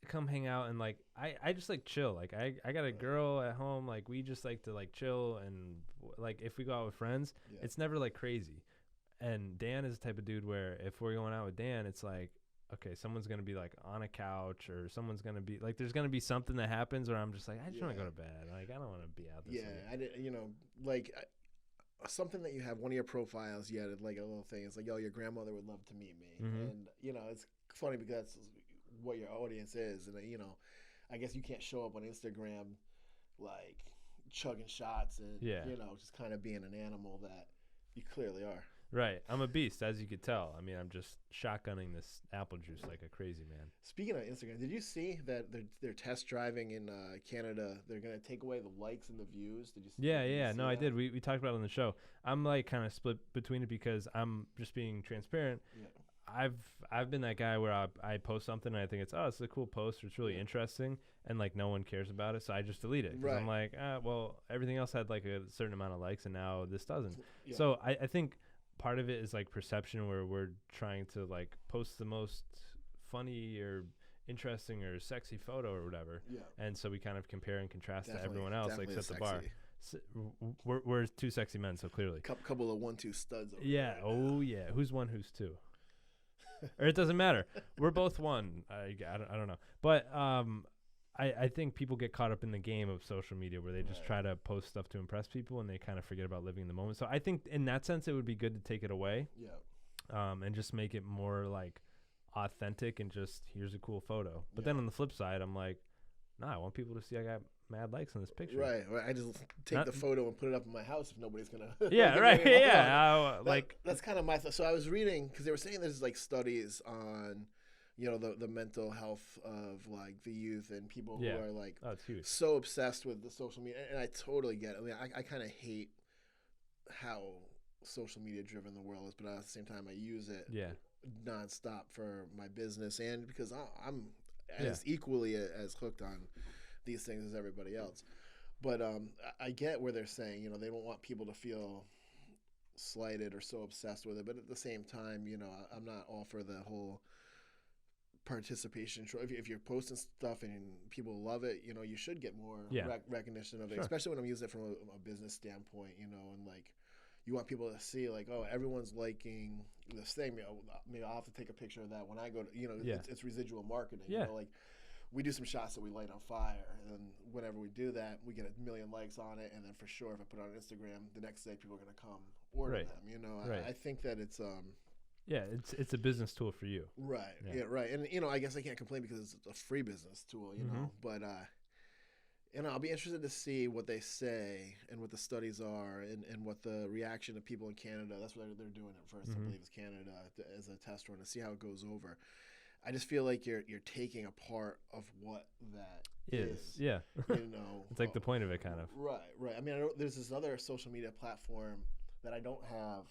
come hang out and like I just like chill. Like I got a girl at home. Like we just like to like chill, and like if we go out with friends, it's never like crazy. And Dan is the type of dude where if we're going out with Dan, it's like, okay, someone's going to be like on a couch, or someone's going to be like, there's going to be something that happens where I'm just like, I just want to go to bed. Like, I don't want to be out this I did, like something that you have, one of your profiles, you had like a little thing. It's like, yo, your grandmother would love to meet me. And, it's funny because that's what your audience is. And, I guess you can't show up on Instagram like chugging shots and, just kind of being an animal that you clearly are. Right. I'm a beast, as you could tell. I mean, I'm just shotgunning this apple juice like a crazy man. Speaking of Instagram, did you see that they're test driving in Canada? They're going to take away the likes and the views. Did you see Yeah. No, I did. We talked about it on the show. I'm like kind of split between it because I'm just being transparent. Yeah. I've been that guy where I post something and I think it's a cool post, or it's really interesting, and like no one cares about it, so I just delete it. Right. I'm like, well, everything else had like a certain amount of likes and now this doesn't. Yeah. So I think part of it is like perception, where we're trying to like post the most funny or interesting or sexy photo or whatever. Yeah. And so we kind of compare and contrast to everyone else, like set the bar. So we're two sexy men, so clearly. Couple of 1-2 studs. Yeah. Right oh yeah. Who's one? Who's two? Or it doesn't matter. We're both one. I don't know. But I think people get caught up in the game of social media where they just try to post stuff to impress people, and they kind of forget about living in the moment. So I think in that sense, it would be good to take it away. Yeah. And just make it more like authentic and just here's a cool photo. But then on the flip side, I'm like, I want people to see I got mad likes on this picture. Right. I just take the photo and put it up in my house if nobody's gonna. Yeah. Right. Yeah. That's kind of my thought. So I was reading because they were saying there's like studies on the mental health of like the youth and people who are like so obsessed with the social media, and I totally get it. I mean, I kind of hate how social media driven the world is, but at the same time I use it nonstop for my business, and because I'm as equally as hooked on these things as everybody else. But I get where they're saying, they don't want people to feel slighted or so obsessed with it, but at the same time, I'm not all for the whole participation. If you're posting stuff and people love it, you should get more recognition of it, especially when I'm using it from a business standpoint, and like you want people to see like, oh, everyone's liking this thing. Maybe I'll have to take a picture of that when I go to, it's residual marketing. Like we do some shots that we light on fire, and whenever we do that, we get 1 million likes on it, and then for sure, if I put it on Instagram, the next day people are going to come order them. I think that it's it's a business tool for you. Right. Yeah. Right. And I guess I can't complain because it's a free business tool, know. But I'll be interested to see what they say and what the studies are, and what the reaction of people in Canada. That's what they're doing it first. I believe is Canada as a test run to see how it goes over. I just feel like you're taking a part of what that is. Yeah. It's like the point of it, kind of. Right. I mean, there's this other social media platform that I don't have.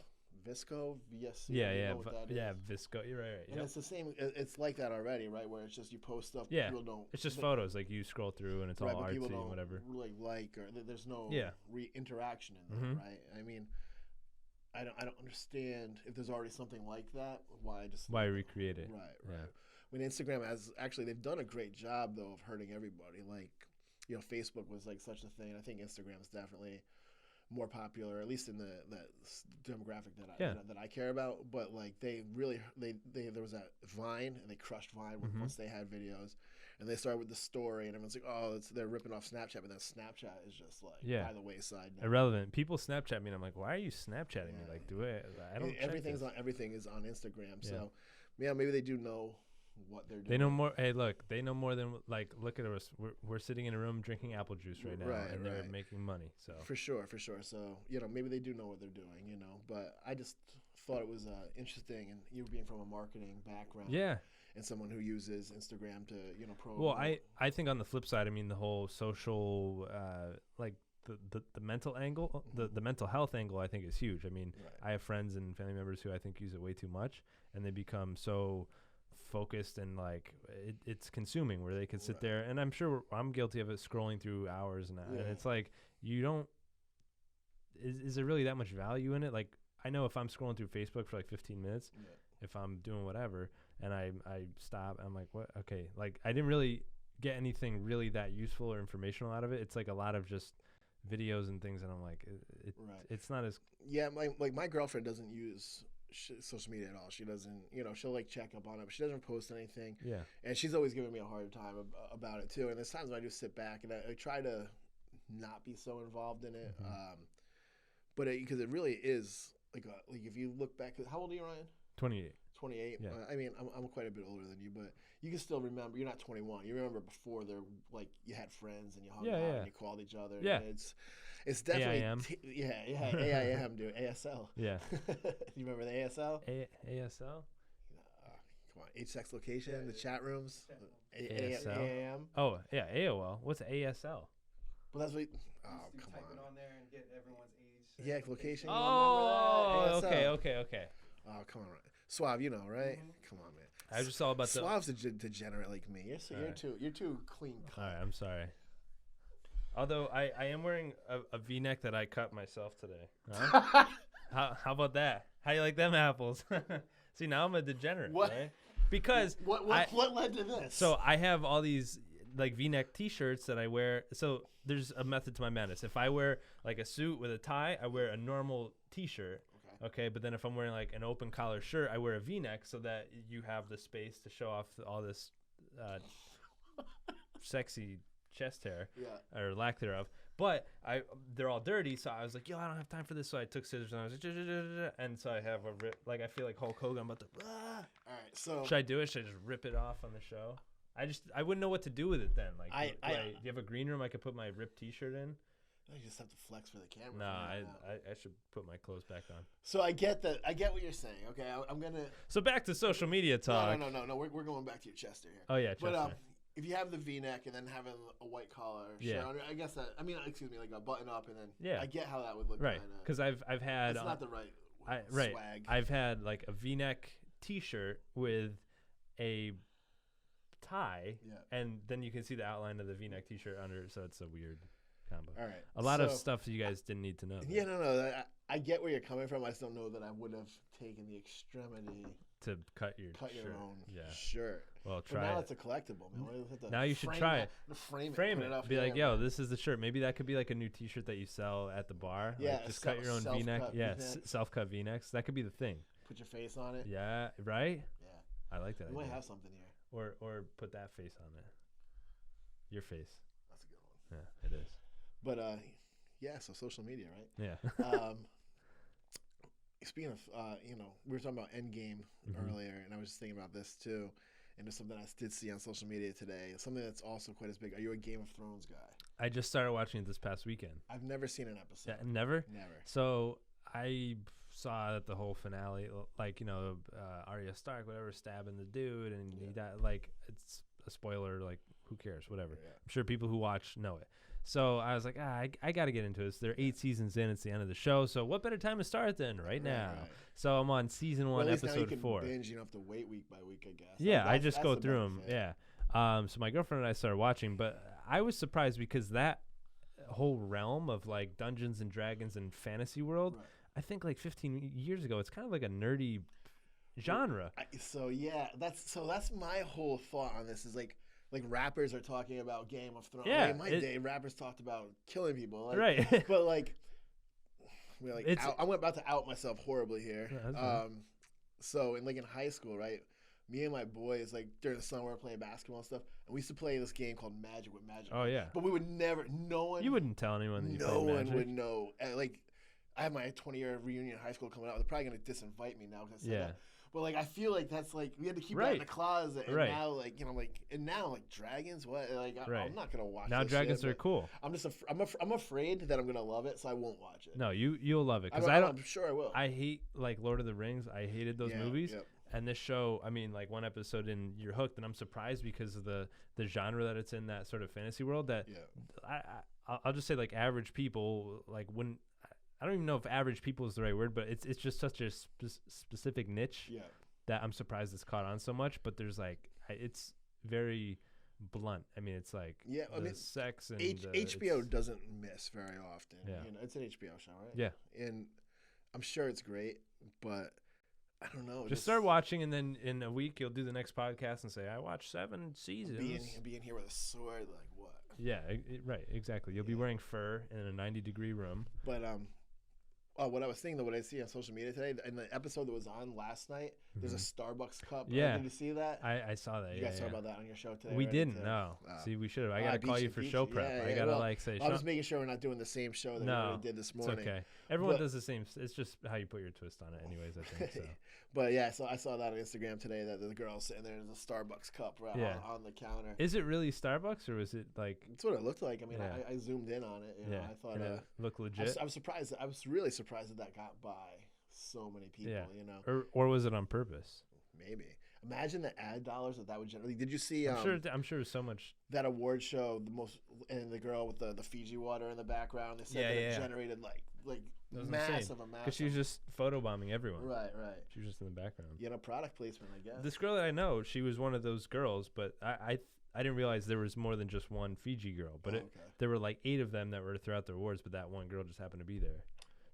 Visco, VSC. Yeah, Visco. You're right. And it's the same. It's like that already, right? Where it's just you post stuff. Yeah. People don't. It's just photos. Like you scroll through and it's all artsy and whatever. Like or there's no interaction in there, right? I mean, I don't understand if there's already something like that. Why recreate it? Right. I mean, Instagram they've done a great job though of hurting everybody. Like, Facebook was like such a thing. I think Instagram's definitely more popular, at least in the demographic that I care about. But like they there was that Vine, and they crushed Vine once they had videos, and they started with the story, and everyone's like, oh, they're ripping off Snapchat, but then Snapchat is just like by the wayside now. Irrelevant. People Snapchat me, and I'm like, why are you Snapchatting me? Like, I don't. Everything is on Instagram, so maybe they do know what they're doing. They know more. Hey, look, they know more than like. Look at us. We're sitting in a room drinking apple juice right now, and they're making money. So for sure. So maybe they do know what they're doing. But I just thought it was interesting, and you being from a marketing background, and someone who uses Instagram to promote. Well, I think on the flip side, I mean the whole social like. The mental angle, the mental health angle, I think is huge. I mean, I have friends and family members who I think use it way too much, and they become so focused and like it's consuming, where they can sit there. And I'm sure I'm guilty of it, scrolling through hours and it's like you don't. Is there really that much value in it? Like I know if I'm scrolling through Facebook for like 15 minutes, if I'm doing whatever, and I stop, I'm like, what? Okay, like I didn't really get anything really that useful or informational out of it. It's like a lot of just videos and things, and I'm like, it's not as my girlfriend doesn't use social media at all. She doesn't, she'll like check up on it, but she doesn't post anything. And she's always giving me a hard time about it too. And there's times when I just sit back and I try to not be so involved in it, but because it really is like if you look back, how old are you, Ryan? 28. 28. Yeah. I mean, I'm quite a bit older than you, but you can still remember. You're not 21. You remember before there, like you had friends and you hung out and you called each other. Yeah. And it's definitely AIM. AIM, dude. ASL. Yeah. You remember the ASL? ASL. Come on, sex location, the chat rooms. ASL. AIM. Oh yeah, AOL. What's ASL? Well, that's what. Oh, come on. Type it on there and get everyone's age. Yeah, location. Oh, okay. Oh, come on, Suave, right? Mm-hmm. Come on, man. I was just all about Suave's a degenerate like me. You're too clean cut. All right, I'm sorry. Although I am wearing a V-neck that I cut myself today. Huh? how about that? How you like them apples? See, now I'm a degenerate, right? Because what led to this? So I have all these like V-neck T-shirts that I wear. So there's a method to my madness. If I wear like a suit with a tie, I wear a normal T-shirt. Okay, but then if I'm wearing like an open collar shirt, I wear a V-neck so that you have the space to show off all this sexy chest hair or lack thereof. But they're all dirty, so I was like, yo, I don't have time for this. So I took scissors and I was like, and so I have a rip. Like I feel like Hulk Hogan. I'm about to. All right, so should I do it? Should I just rip it off on the show? I wouldn't know what to do with it then. Like, do you have a green room I could put my ripped T-shirt in? I just have to flex for the camera. No, I should put my clothes back on. So I get that. I get what you're saying. Okay, I'm gonna. So back to social media talk. No. We're going back to your Chester here. Oh yeah, Chester. But if you have the V-neck and then having a white collar shirt on, I guess that. I mean, excuse me, like a button up and then. I get how that would look. Right. Because I've had. It's not the right. Swag. I've had like a V-neck T-shirt with a tie, and then you can see the outline of the V-neck T-shirt under. So it's a weird combo. All right. A lot of stuff you guys didn't need to know. Yeah, no. I get where you're coming from. I just don't know that I would have taken the extremity to cut your own shirt. Well, try. But now it. It's a collectible, man. Now you should try it. Frame it. Be like, yo, this is the shirt. Maybe that could be like a new T-shirt that you sell at the bar. Yeah, like just cut your own V-neck. Yeah, self-cut V-necks. That could be the thing. Put your face on it. Yeah. Right. Yeah. I like that. We might have something here. Or put that face on it. Your face. That's a good one. Yeah, it is. But so social media, right? Yeah. Speaking of, we were talking about Endgame earlier, and I was just thinking about this too. And there's something I did see on social media today. Something that's also quite as big. Are you a Game of Thrones guy? I just started watching it this past weekend. I've never seen an episode. Yeah, never? Never. So I saw that the whole finale, like, Arya Stark, whatever, stabbing the dude, and he died. Like, it's a spoiler, like, who cares, whatever. Yeah. I'm sure people who watch know it. So I was like, I got to get into it. So they're 8 seasons in. It's the end of the show. So what better time to start than right now? Right. So I'm on season 1, episode 4. Binge, you don't have to wait week by week, I guess. Yeah, I just go through them. Yeah. So my girlfriend and I started watching, but I was surprised because that whole realm of like Dungeons and Dragons and fantasy world, I think like 15 years ago, it's kind of like a nerdy genre. That's my whole thought on this is like rappers are talking about Game of Thrones. Yeah, in my day, rappers talked about killing people. Like, right. But I'm about to out myself horribly here. Yeah, so in high school, right? Me and my boys, like during the summer, we were playing basketball and stuff, and we used to play this game called Magic with Magic. Oh yeah. But we would never. No one. You wouldn't tell anyone that you played Magic. No one would know. Like, I have my 20-year reunion in high school coming out. They're probably gonna disinvite me now because I said that. But like I feel like that's like we had to keep that in the closet, and now like dragons. What like I'm not gonna watch. Now this dragons shit, are cool. I'm just I'm afraid that I'm gonna love it, so I won't watch it. No, you'll love it because I'm sure I will. I hate like Lord of the Rings. I hated those movies. Yep. And this show, I mean, like one episode in, you're hooked, and I'm surprised because of the genre that it's in, that sort of fantasy world. That I'll just say like average people like wouldn't. I don't even know if average people is the right word, but it's just such a specific niche that I'm surprised it's caught on so much. But there's like, it's very blunt. I mean, it's like I mean, sex and HBO doesn't miss very often. Yeah. You know, it's an HBO show, right? Yeah. And I'm sure it's great, but I don't know. Just start watching, and then in a week you'll do the next podcast and say, I watched 7 seasons. Be in here with a sword, like what? Yeah, right, exactly. You'll be wearing fur in a 90-degree room. But what I was thinking, though, what I see on social media today, in the episode that was on last night, there's a Starbucks cup. Yeah. Did you see that? I saw that. You guys talk about that on your show today? We didn't, no. See, we should have. I got to call you for show prep. I got to say, I was making sure we're not doing the same show that we already did this morning. It's okay. Everyone does the same. It's just how you put your twist on it anyways, I think. So. But yeah, so I saw that on Instagram today that the girl sitting there in a Starbucks cup on the counter. Is it really Starbucks, or was it like? That's what it looked like. I mean, I zoomed in on it. You know, I thought it looked legit. I was surprised. I was really surprised that got by so many people. Yeah. You know, or was it on purpose? Maybe. Imagine the ad dollars that would generate. Did you see? I'm sure so much. That award show, and the girl with the Fiji water in the background. They said that it generated like massive amount. Because she was just photobombing everyone. Right. She was just in the background. You know, product placement, I guess. This girl that I know, she was one of those girls, but I didn't realize there was more than just one Fiji girl. But there were like 8 of them that were throughout the awards, but that one girl just happened to be there.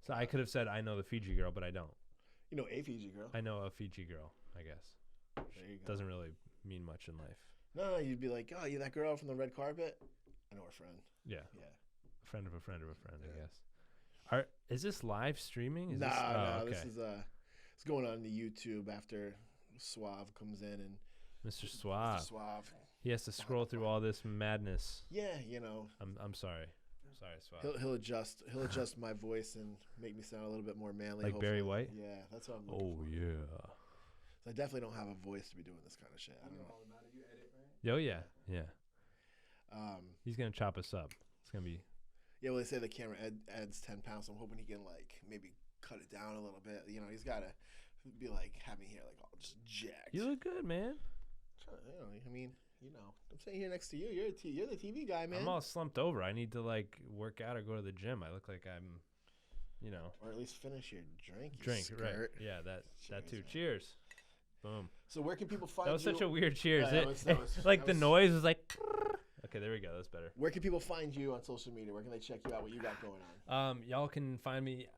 So I could have said I know the Fiji girl, but I don't. You know a Fiji girl. I know a Fiji girl, I guess. There you go. Doesn't really mean much in life. No, you'd be like, oh, you that girl from the red carpet? I know her friend. Yeah. A friend of a friend of a friend, I guess. Is this live streaming? No. This is it's going on the YouTube after Suave comes in and Mr. Suave. He has to scroll through all this madness. Yeah, you know. I'm sorry. Sorry, Suave. He'll adjust my voice and make me sound a little bit more manly. Like Barry White? Yeah, that's what I'm looking for. Yeah. I definitely don't have a voice to be doing this kind of shit. I don't know. You edit, right? Oh yeah. He's gonna chop us up. It's gonna be. Yeah, well, they say the camera adds 10 pounds. So I'm hoping he can like maybe cut it down a little bit. You know, he's gotta be like have me here like all just jacked. You look good, man. I mean, you know, I'm sitting here next to you. You're the TV guy, man. I'm all slumped over. I need to like work out or go to the gym. I look like I'm, or at least finish your drink. Right? Yeah, that too. Cheers. Boom. So where can people find you? That was you? such a weird cheers. That was the noise was like. Okay, there we go. That's better. Where can people find you on social media? Where can they check you out? What you got going on? Y'all can find me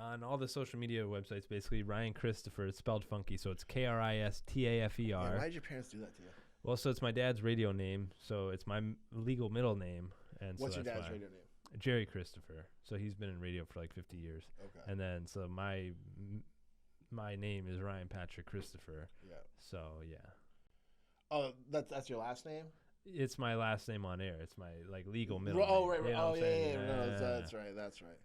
on all the social media websites. Basically, Ryan Christopher. It's spelled funky, so it's Kristafer. Yeah, why did your parents do that to you? Well, so it's my dad's radio name, so it's my legal middle name. And what's so your dad's radio name? Jerry Christopher. So he's been in radio for like 50 years. Okay. And then so my name is Ryan Patrick Christopher. Yeah. So yeah. Oh, that's your last name? It's my last name on air. It's my like legal middle name. Right. You know yeah. That's right.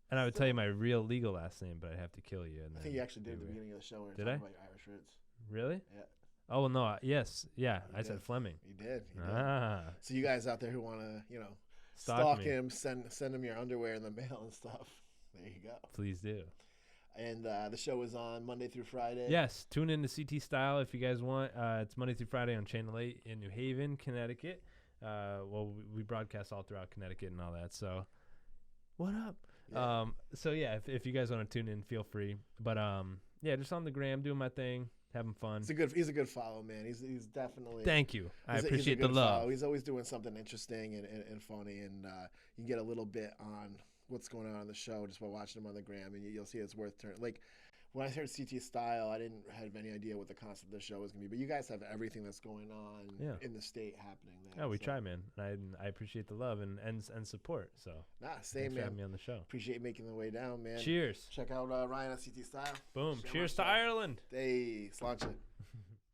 And I would tell you my real legal last name, but I'd have to kill you. And I think you actually did at the beginning of the show when you were talking about your Irish roots. Really? Yeah. Oh well, no. Yes. Yeah. I said Fleming. You did. So you guys out there who want to, stalk him, send him your underwear in the mail and stuff. There you go. Please do. And the show is on Monday through Friday. Yes. Tune in to CT Style if you guys want. It's Monday through Friday on Channel 8 in New Haven, Connecticut. Well, we broadcast all throughout Connecticut and all that. So, what up? Yeah. So yeah, if you guys want to tune in, feel free. But yeah, just on the gram, doing my thing, having fun. He's a good follow, man. He's definitely. Thank you. I appreciate the love. Follow. He's always doing something interesting and funny, and you can get a little bit on what's going on the show just by watching him on the gram, and you'll see it's worth turning. Like when I heard CT Style, I didn't have any idea what the concept of the show was gonna be, but you guys have everything that's going on in the state happening there. Yeah, we try, man. And I appreciate the love and support. So same, man. For having me on the show. Appreciate making the way down, man. Cheers. Check out Ryan on CT Style. Boom. Cheers to Ireland. Hey, sláinte.